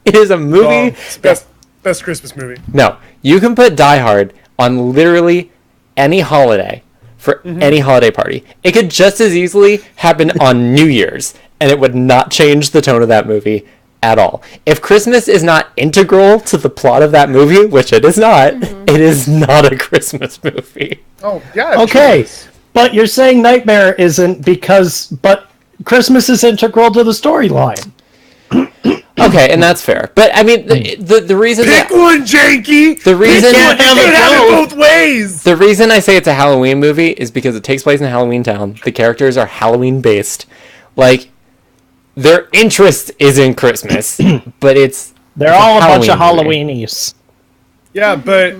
It is a movie. It's best Christmas movie. No, you can put Die Hard on literally any holiday for any holiday party. It could just as easily happen on New Year's, and it would not change the tone of that movie at all. If Christmas is not integral to the plot of that movie, which it is not, it is not a Christmas movie. Oh, yeah. Okay, but you're saying Nightmare isn't but Christmas is integral to the storyline. Okay, and that's fair. But I mean, the reason pick one, Janky. The reason you can't have it both ways. The reason I say it's a Halloween movie is because it takes place in Halloween Town. The characters are Halloween based. Like, their interest is in Christmas, but they're all a bunch of Halloweenies. Yeah, but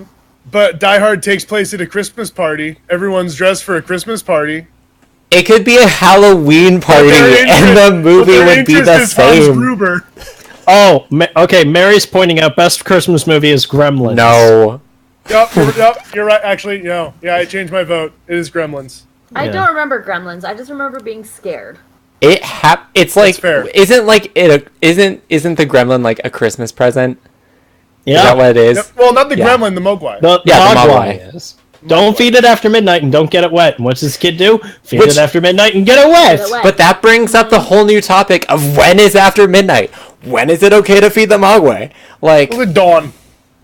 Die Hard takes place at a Christmas party. Everyone's dressed for a Christmas party. It could be a Halloween party, and the movie would be the same. Oh, okay. Mary's pointing out best Christmas movie is Gremlins. No. Yep, you're right. Actually, no. Yeah, I changed my vote. It is Gremlins. I don't remember Gremlins. I just remember being scared. It's like fair. Isn't the gremlin like a Christmas present? Yeah. Is that what it is? Yep. Well, not the gremlin, the Mogwai. The Mogwai is. Don't feed it after midnight and don't get it wet. And what's this kid do? Feed it after midnight and get it wet. But that brings up the whole new topic of when is after midnight. When is it okay to feed the Mogwai? Like the dawn.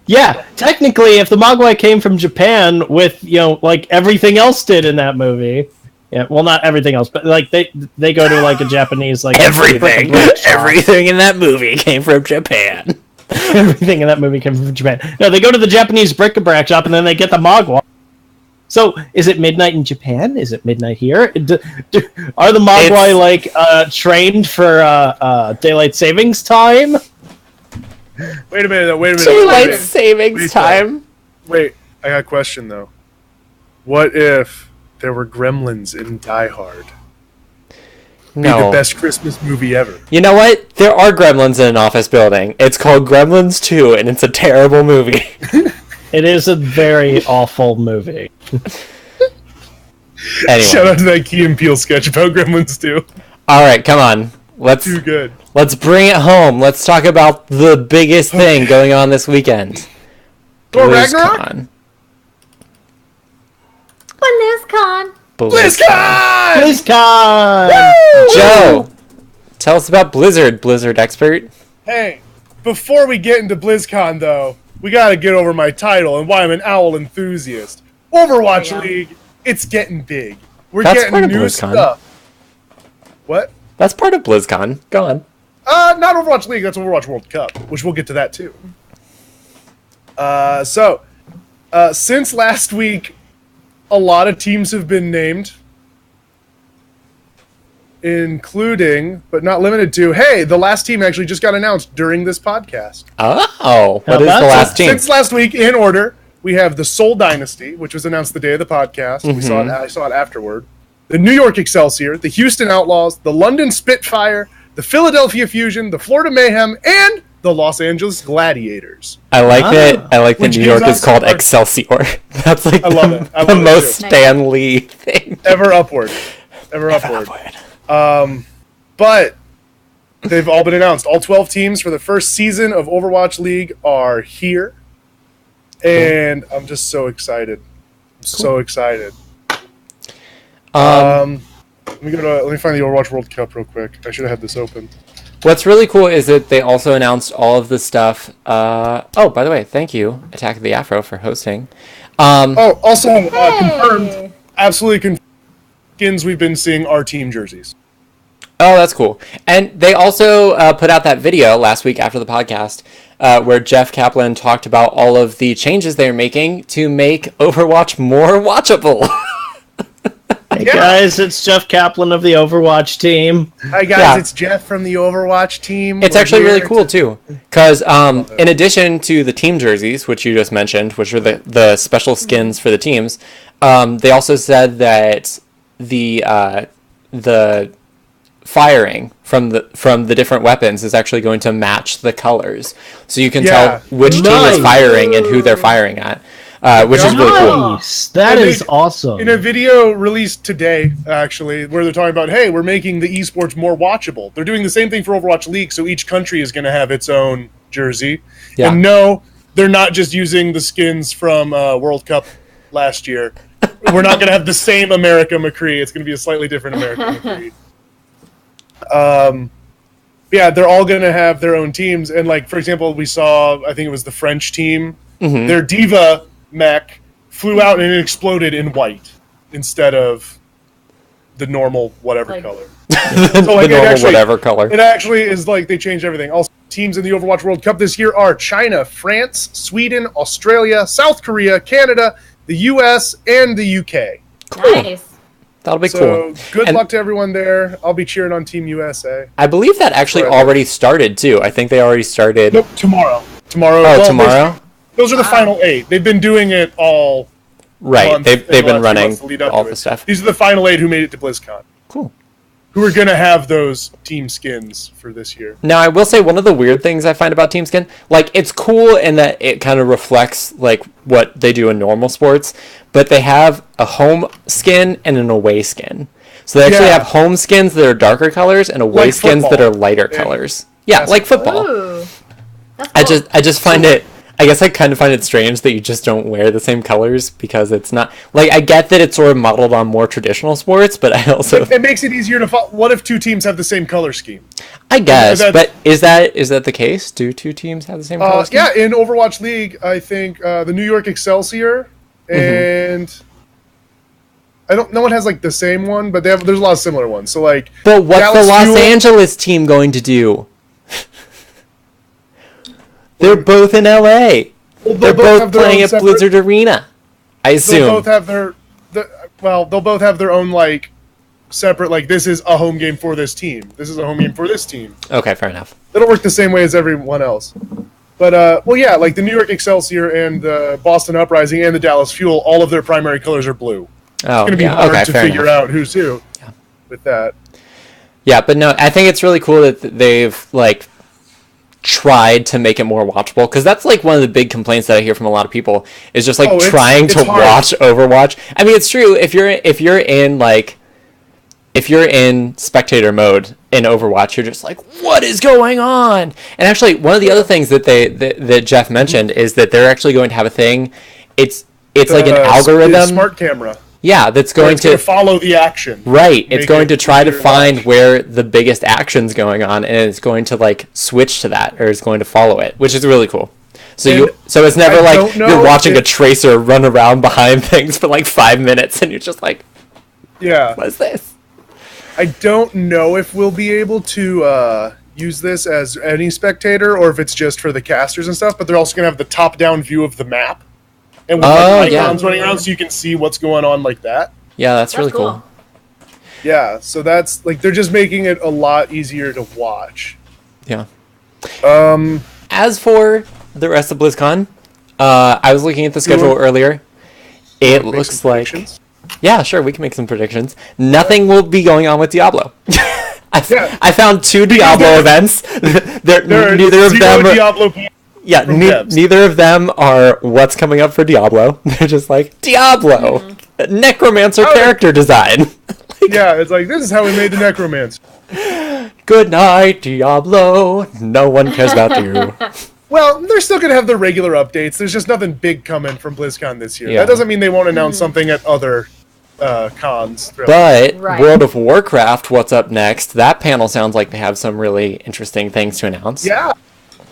Yeah, technically, if the Mogwai came from Japan with like everything else did in that movie. Yeah, well, not everything else, but like they go to like a Japanese like everything in that movie came from Japan. Everything in that movie came from Japan. No, they go to the Japanese bric-a-brac shop and then they get the Mogwai. So, is it midnight in Japan? Is it midnight here? Are the Mogwai trained for daylight savings time? Wait a minute. Daylight savings time. Wait, I got a question though. What if there were gremlins in Die Hard? No. Be the best Christmas movie ever. You know what? There are gremlins in an office building. It's called Gremlins 2, and it's a terrible movie. It is a very awful movie. Anyway. Shout out to that Key and Peele sketch about Gremlins 2. All right, come on. Too good. Let's bring it home. Let's talk about the biggest thing going on this weekend. Thor Ragnarok? BlizzCon! Joe, tell us about Blizzard expert. Hey, before we get into BlizzCon, though, we gotta get over my title and why I'm an owl enthusiast. Overwatch League, it's getting big. That's getting new stuff. What? That's part of BlizzCon. Go on. Not Overwatch League, that's Overwatch World Cup, which we'll get to that too. Since last week, a lot of teams have been named, including, but not limited to, hey, the last team actually just got announced during this podcast. Oh, what is the last team? Since last week, in order, we have the Seoul Dynasty, which was announced the day of the podcast. Mm-hmm. I saw it afterward. The New York Excelsior, the Houston Outlaws, the London Spitfire, the Philadelphia Fusion, the Florida Mayhem, and the Los Angeles Gladiators. I like that New York is called Excelsior. That's like the most Stan Lee thing. Ever upward. But they've all been announced. All 12 teams for the first season of Overwatch League are here. and I'm just so excited. So excited. Let me find the Overwatch World Cup real quick. I should have had this open. What's really cool is that they also announced all of the stuff. Oh, by the way, thank you, Attack of the Afro, for hosting. Also confirmed, absolutely confirmed, skins we've been seeing are team jerseys. Oh, that's cool. And they also put out that video last week after the podcast where Jeff Kaplan talked about all of the changes they're making to make Overwatch more watchable. Hey guys, it's Jeff Kaplan of the Overwatch team. Hi guys, it's Jeff from the Overwatch team. It's actually really cool too, because in addition to the team jerseys, which you just mentioned, which are the special skins for the teams, they also said that the firing from the different weapons is actually going to match the colors, so you can tell which team is firing and who they're firing at. Which is really cool. That is awesome. In a video released today, actually, where they're talking about, hey, we're making the esports more watchable. They're doing the same thing for Overwatch League, so each country is going to have its own jersey. Yeah. And no, they're not just using the skins from World Cup last year. We're not going to have the same America McCree. It's going to be a slightly different America McCree. Yeah, they're all going to have their own teams. And, like, for example, we saw, I think it was the French team, their Diva mech flew out and it exploded in white instead of the normal whatever color. So like the normal whatever color. It actually is like they changed everything. Also, teams in the Overwatch World Cup this year are China, France, Sweden, Australia, South Korea, Canada, the US, and the UK. Cool. Nice. That'll be cool. Good luck to everyone there. I'll be cheering on Team USA. I believe that actually already started too. I think they already started. Nope, tomorrow. Oh, tomorrow? Those are the final 8. They've been doing it all. Right. They've been running all the stuff. These are the final 8 who made it to BlizzCon. Cool. Who are going to have those team skins for this year. Now, I will say one of the weird things I find about team skin, like, it's cool in that it kind of reflects, like, what they do in normal sports, but they have a home skin and an away skin. So they actually have home skins that are darker colors and away skins that are lighter colors. Yeah, like football. Ooh. That's cool. I just find it... I guess I kind of find it strange that you just don't wear the same colors because it's not... Like, I get that it's sort of modeled on more traditional sports, but I also... It makes it easier to... What if 2 teams have the same color scheme? I guess, but is that the case? Do 2 teams have the same color scheme? Yeah, in Overwatch League, I think the New York Excelsior and... No one has, like, the same one, but there's a lot of similar ones. So, like... But what's the Los Angeles team going to do? They're both in LA. Well, they're both playing at Blizzard Arena. I assume. They'll both have they'll both have their own, like, separate, like, this is a home game for this team. This is a home game for this team. Okay, fair enough. They don't work the same way as everyone else. But, well, yeah, like the New York Excelsior and the Boston Uprising and the Dallas Fuel, all of their primary colors are blue. It's going to be hard to figure out who's who with that. Yeah, but no, I think it's really cool that they've, like, tried to make it more watchable, because that's like one of the big complaints that I hear from a lot of people is just like trying to watch Overwatch. I mean, it's true if you're in spectator mode in Overwatch, you're just like, what is going on? And actually, one of the other things that that Jeff mentioned is that they're actually going to have a thing. It's like an algorithm, smart camera. Yeah, that's going to follow the action. Right. It's going to try to find where the biggest action's going on, and it's going to, like, switch to that, or it's going to follow it, which is really cool. So it's never like you're watching a tracer run around behind things for like 5 minutes, and you're just like, what is this? I don't know if we'll be able to use this as any spectator, or if it's just for the casters and stuff, but they're also going to have the top-down view of the map. And with icons running around so you can see what's going on like that. Yeah, that's really cool. Yeah, so that's, like, they're just making it a lot easier to watch. Yeah. As for the rest of BlizzCon, I was looking at the schedule earlier. It looks like... Yeah, sure, we can make some predictions. Nothing will be going on with Diablo. I found 2 Diablo events. Neither of them are... Diablo Yeah, neither of them are what's coming up for Diablo. They're just like, Diablo! Necromancer character design. Yeah, it's like, this is how we made the Necromancer. Good night, Diablo. No one cares about you. Well, they're still going to have the regular updates. There's just nothing big coming from BlizzCon this year. Yeah. That doesn't mean they won't announce something at other cons. But Right. World of Warcraft, what's up next? That panel sounds like they have some really interesting things to announce. Yeah.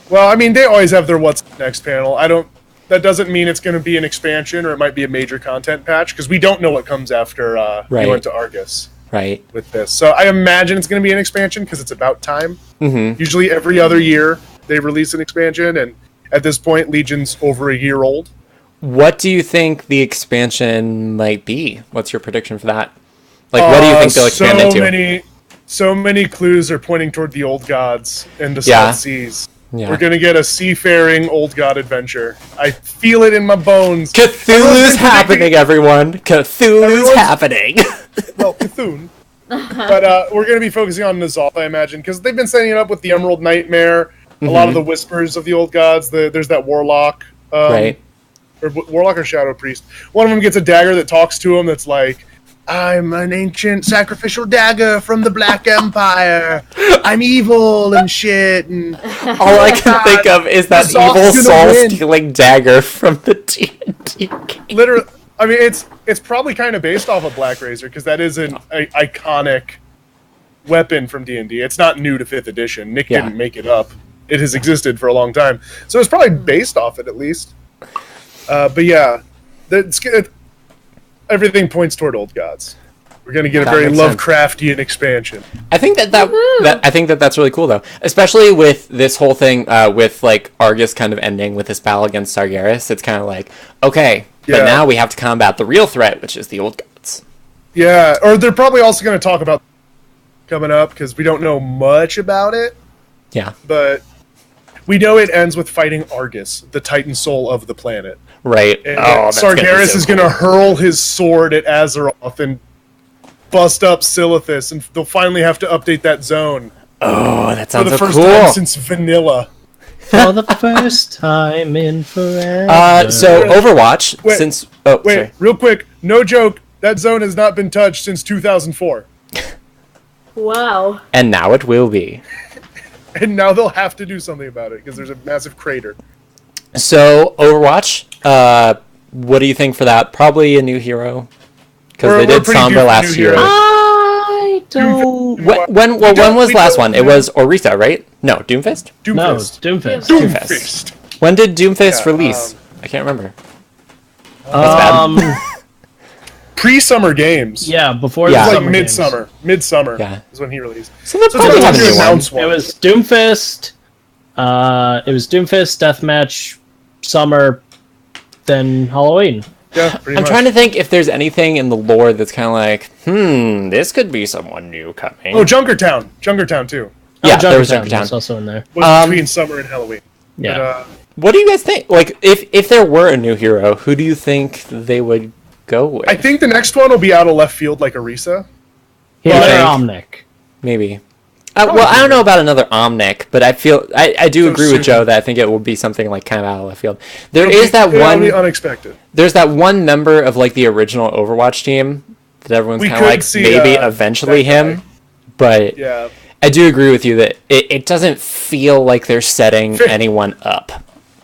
Well, I mean, they always have their what's next panel. That doesn't mean it's going to be an expansion or it might be a major content patch because we don't know what comes after we went to Argus. Right. With this. So I imagine it's going to be an expansion because it's about time. Mm-hmm. Usually every other year they release an expansion, and at this point, Legion's over a year old. What do you think the expansion might be? What's your prediction for that? Like, what do you think they'll expand into? So many clues are pointing toward the old gods and the South Seas. Yeah. We're going to get a seafaring old god adventure. I feel it in my bones. Cthulhu's happening, everyone. Cthulhu's happening. Well, Cthulhu. But we're going to be focusing on N'Zoth, I imagine, because they've been setting it up with the Emerald Nightmare, a lot of the whispers of the old gods. There's that warlock. Right. Or warlock or shadow priest. One of them gets a dagger that talks to him that's like, I'm an ancient sacrificial dagger from the Black Empire. I'm evil and shit. And all I can think of is that evil soul-stealing dagger from the D&D game. Literally, I mean, it's probably kind of based off of Black Razor because that is an iconic weapon from D&D. It's not new to 5th edition. Nick didn't make it up. It has existed for a long time. So it's probably based off it at least. But yeah, everything points toward old gods. We're going to get a very Lovecraftian expansion. I think that's really cool though, especially with this whole thing with like Argus kind of ending with this battle against Sargeras. It's kind of like, okay, but now we have to combat the real threat, which is the old gods. Yeah, or they're probably also going to talk about coming up because we don't know much about it. Yeah, but we know it ends with fighting Argus, the Titan soul of the planet. Right. And Sargeras is going to hurl his sword at Azeroth and bust up Silithus, and they'll finally have to update that zone. Oh, that sounds so cool. For the first time since vanilla. For the first time in forever. So Overwatch, real quick, no joke, that zone has not been touched since 2004. Wow. And now it will be. And now they'll have to do something about it because there's a massive crater. So Overwatch, what do you think for that? Probably a new hero because they did Sombra last year. I don't. When was last one? It was Orisa, right? No, Doomfist. Doomfist. When did Doomfist release? I can't remember. Pre-summer games. Yeah, before the like summer midsummer. Games. Midsummer is when he released. So that's probably not a announce one. It was Doomfist. It was Doomfist, Deathmatch, Summer, then Halloween. Yeah, I'm trying to think if there's anything in the lore that's kind of like, this could be someone new coming. Oh, Junkertown too. Yeah, there was Junkertown. That's also in there. Was between summer and Halloween. Yeah. But, what do you guys think? Like, if there were a new hero, who do you think they would go with? I think the next one will be out of left field, like Orisa. Another Omnic. Maybe. Well, I don't know about another Omnic, but I do agree with Joe that I think it will be something like kind of out of left field. There's that unexpected. There's that one member of like the original Overwatch team that everyone's kind of like maybe eventually him, but yeah. I do agree with you that it doesn't feel like they're setting anyone up.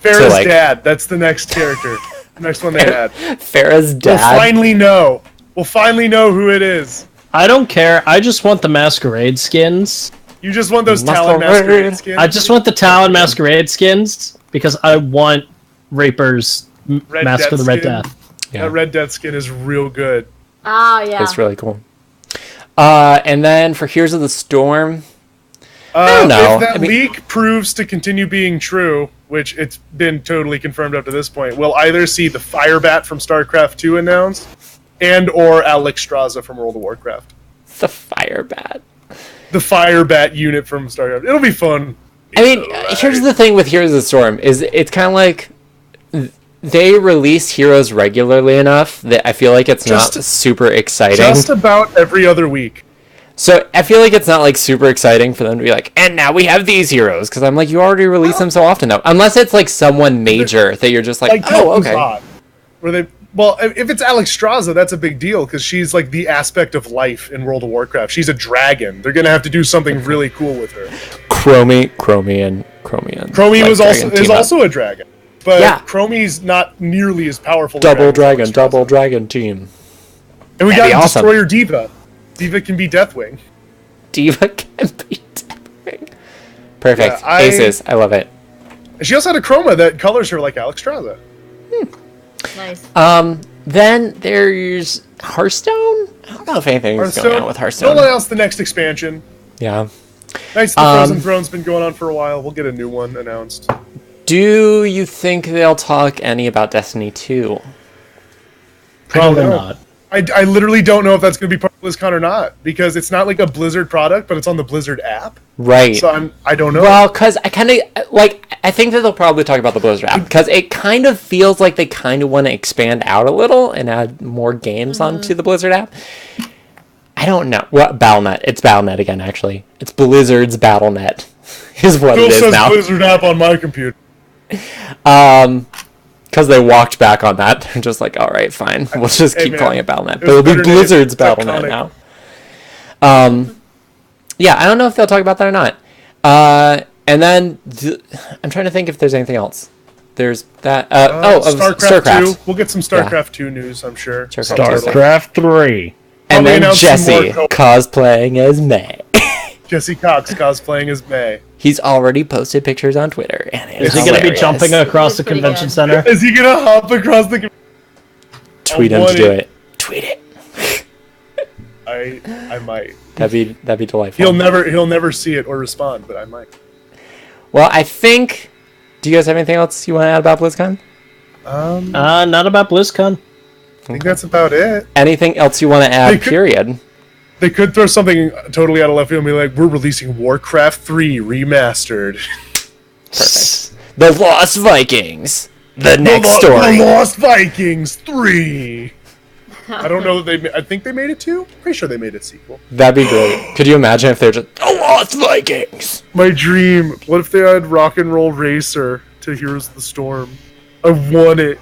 Farah's dad. That's the next character. Next one they had. Farah's dad. We'll finally know who it is. I don't care. I just want the masquerade skins. You just want those Talon masquerade skins? I just want the Talon masquerade skins because I want Reaper's Mask of the Red Death. Yeah. That Red Death skin is real good. Ah, yeah. It's really cool. And then for Heroes of the Storm, I don't know. If that leak proves to continue being true, which it's been totally confirmed up to this point, we'll either see the Firebat from StarCraft 2 announced, and or Alex Straza from World of Warcraft. The Firebat. The Firebat unit from StarCraft. It'll be fun. I mean, here's the thing with Heroes of the Storm, is it's kind of like they release heroes regularly enough that I feel like it's not super exciting. Just about every other week. So I feel like it's not like super exciting for them to be like, and now we have these heroes, because I'm like, you already release them so often now, unless it's like someone major that you're just like oh, okay. Well, if it's Alex Straza, that's a big deal because she's like the aspect of life in World of Warcraft. She's a dragon. They're gonna have to do something really cool with her. Chromie Chromie and Chromie is also a dragon, but yeah. Chromie's not nearly as powerful. Double dragon team. And we got awesome. Destroyer Diva. Diva can be Deathwing. Diva can be Deathwing. Perfect. Yeah, Aces. I love it. She also had a chroma that colors her like Alex Straza. Nice. Then there's Hearthstone. I don't know if anything's going on with Hearthstone. They'll announce the next expansion. Yeah. Knights of the Frozen Throne's been going on for a while. We'll get a new one announced. Do you think they'll talk any about Destiny 2? Probably not. I literally don't know if that's going to be part of BlizzCon or not, because it's not like a Blizzard product, but it's on the Blizzard app. Right. So I don't know. Well, because I kind of, I think that they'll probably talk about the Blizzard app, because it kind of feels like they kind of want to expand out a little and add more games onto the Blizzard app. I don't know. Well, BattleNet. It's BattleNet again, actually. It's Blizzard's BattleNet is what it is now. Blizzard app on my computer. Because they walked back on that. They're just like, all right, fine. We'll just keep calling it BattleNet. But it'll be Blizzard's BattleNet now. Yeah, I don't know if they'll talk about that or not. And then, I'm trying to think if there's anything else. There's that. StarCraft 2. We'll get some StarCraft 2 news, I'm sure. StarCraft 3. And then Jesse cosplaying as May. Jesse Cox cosplaying as May. He's already posted pictures on Twitter. And is he going to be jumping across the convention center? Is he going to hop across the... Tweet him to do it. Tweet it. I might. That'd be delightful. He'll never see it or respond, but I might. Well, I think... Do you guys have anything else you want to add about BlizzCon? Not about BlizzCon. I think that's about it. Anything else you want to add, period? They could throw something totally out of left field and be like, we're releasing Warcraft 3 remastered. Perfect. The Lost Vikings. The next story. The Lost Vikings 3. I don't know that I think they made it 2. Pretty sure they made it sequel. That'd be great. Could you imagine if they're just The Lost Vikings? My dream. What if they had Rock and Roll Racer to Heroes of the Storm? I want it.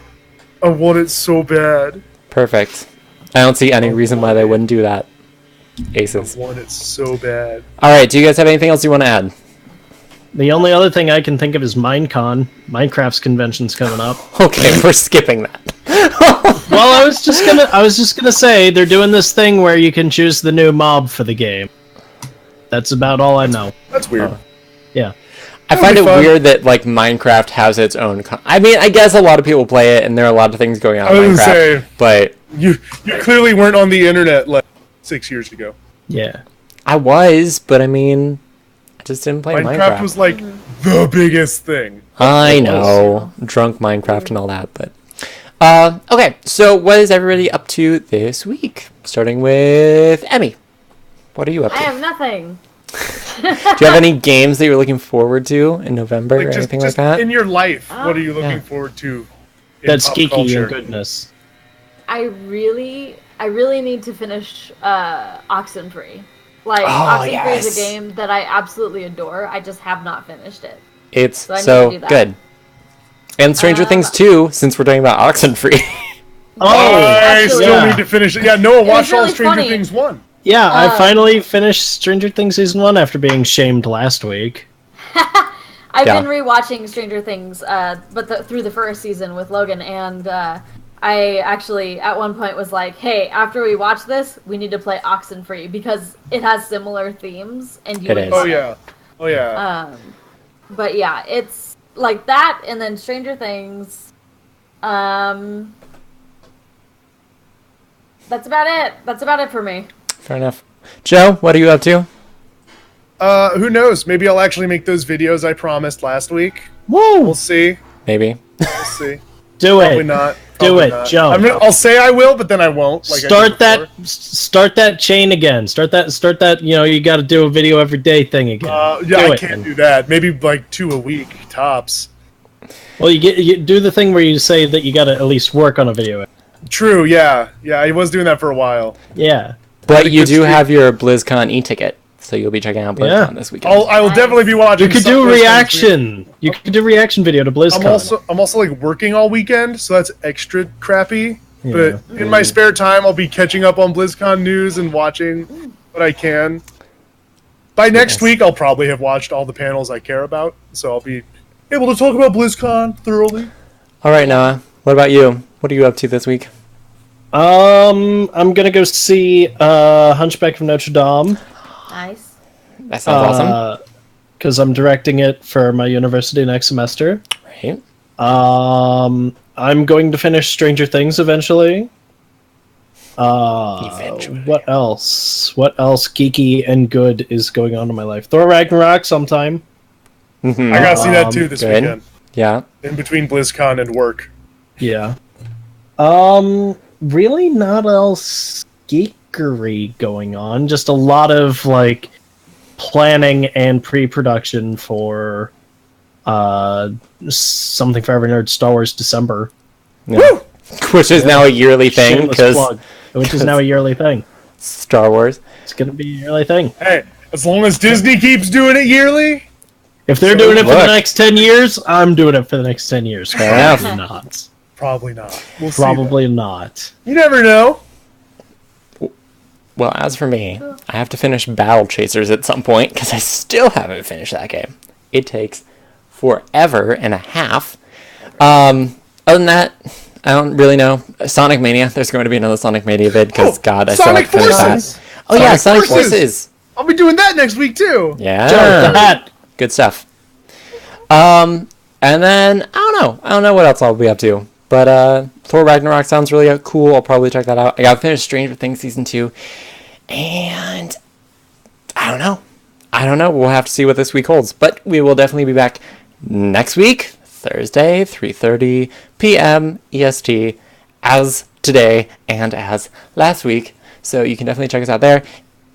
I want it so bad. Perfect. I don't see any reason why they wouldn't do that. Aces. I want it so bad. Alright, do you guys have anything else you want to add? The only other thing I can think of is Minecon. Minecraft's convention's coming up. Okay, we're skipping that. Well, I was just gonna say they're doing this thing where you can choose the new mob for the game. That's about all I know. That's weird. Yeah. I find it weird that like Minecraft has its own. I mean, I guess a lot of people play it, and there are a lot of things going on in Minecraft. But you clearly weren't on the internet like 6 years ago. Yeah, I was, but I mean, I just didn't play Minecraft. Minecraft was like the biggest thing. I know, drunk Minecraft and all that, but okay. So, what is everybody up to this week? Starting with Emmy. What are you up to? I have nothing. Do you have any games that you're looking forward to in November or anything like that? In your life, what are you looking forward to? That's geeky and goodness. I really need to finish Oxenfree. Like, Oxenfree is a game that I absolutely adore. I just have not finished it. It's so good. And Stranger Things 2, since we're talking about Oxenfree. I still need to finish it. Yeah, Noah watched all Stranger Things 1. Yeah, I finally finished Stranger Things Season 1 after being shamed last week. I've been rewatching Stranger Things, but through the first season with Logan, and I actually, at one point, was like, hey, after we watch this, we need to play Oxenfree, because it has similar themes, and you would love it. Oh, yeah. But yeah, it's like that, and then Stranger Things. That's about it. That's about it for me. Fair enough. Joe, what are you up to? Who knows? Maybe I'll actually make those videos I promised last week. Woo! We'll see. Maybe. We'll see. Probably not. Do it, Joe. I'll say I will, but then I won't. Like start that chain again. Start that. You got to do a video every day thing again. I can't do that. Maybe like 2 a week tops. Well, you do the thing where you say that you got to at least work on a video. True. Yeah. I was doing that for a while. Yeah. But you do have your BlizzCon e-ticket, so you'll be checking out BlizzCon this weekend. I will definitely be watching. You could do a reaction. You could do a reaction video to BlizzCon. I'm also like working all weekend, so that's extra crappy. Yeah. But in my spare time, I'll be catching up on BlizzCon news and watching what I can. By next week, I'll probably have watched all the panels I care about, so I'll be able to talk about BlizzCon thoroughly. All right, Noah. What about you? What are you up to this week? I'm gonna go see Hunchback of Notre Dame. Nice. That sounds awesome. Because I'm directing it for my university next semester. Right. I'm going to finish Stranger Things eventually. Eventually. What else? What else geeky and good is going on in my life? Thor Ragnarok sometime. Mm-hmm. I gotta see that too this weekend. Yeah. In between BlizzCon and work. Yeah. Really not else geekery going on. Just a lot of like planning and pre-production for Something for Every Nerd Star Wars December. Yeah. Woo! Which is now a yearly thing which is now a yearly thing. Star Wars. It's gonna be a yearly thing. Hey, as long as Disney keeps doing it yearly. If they're doing it for the next 10 years, I'm doing it for the next 10 years. Probably not. Probably not. We'll Probably not. You never know. Well, as for me, I have to finish Battle Chasers at some point because I still haven't finished that game. It takes forever and a half. Other than that, I don't really know. Sonic Mania. There's going to be another Sonic Mania vid because God, I still have to finish that. Oh yeah, Sonic Forces. I'll be doing that next week too. Yeah. Good stuff. And then I don't know what else I'll be up to. But Thor Ragnarok sounds really cool. I'll probably check that out. I got to finish Stranger Things Season 2. And I don't know. We'll have to see what this week holds. But we will definitely be back next week, Thursday, 3:30 p.m. EST, as today and as last week. So you can definitely check us out there.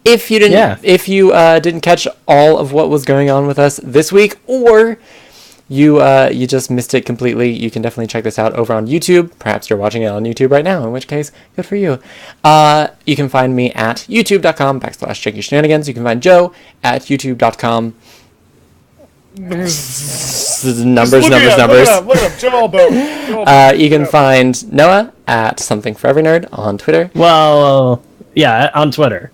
If you didn't catch all of what was going on with us this week, or you just missed it completely, you can definitely check this out over on YouTube. Perhaps you're watching it on YouTube right now, in which case, good for you. You can find me at youtube.com/JankyShenanigans. You can find Joe at youtube.com. Numbers. Look it up. Joe Albo. You can find Noah at Something for Every Nerd on Twitter. Well, yeah, on Twitter.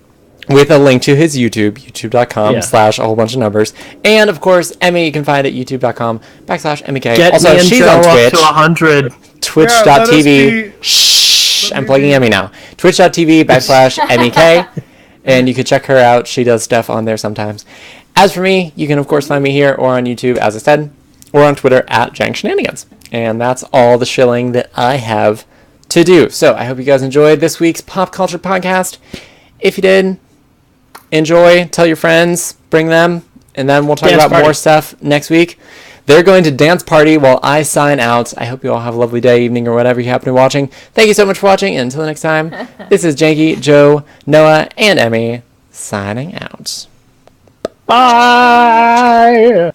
With a link to his YouTube, youtube.com/a whole bunch of numbers. And, of course, Emmy, you can find at youtube.com/Emikaye. Get also, me and she's Joe on Twitch. Up to 100. Twitch.tv. Shh, I'm plugging Emmy now. Twitch.tv/Emikaye. And you can check her out. She does stuff on there sometimes. As for me, you can, of course, find me here or on YouTube, as I said, or on Twitter at JankShenanigans. And that's all the shilling that I have to do. So I hope you guys enjoyed this week's Pop Culture Podcast. If you did, enjoy, tell your friends, bring them, and then we'll talk about more stuff next week. They're going to dance party while I sign out. I hope you all have a lovely day, evening, or whatever you happen to be watching. Thank you so much for watching, and until next time, this is Janky, Joe, Noah, and Emmy signing out. Bye!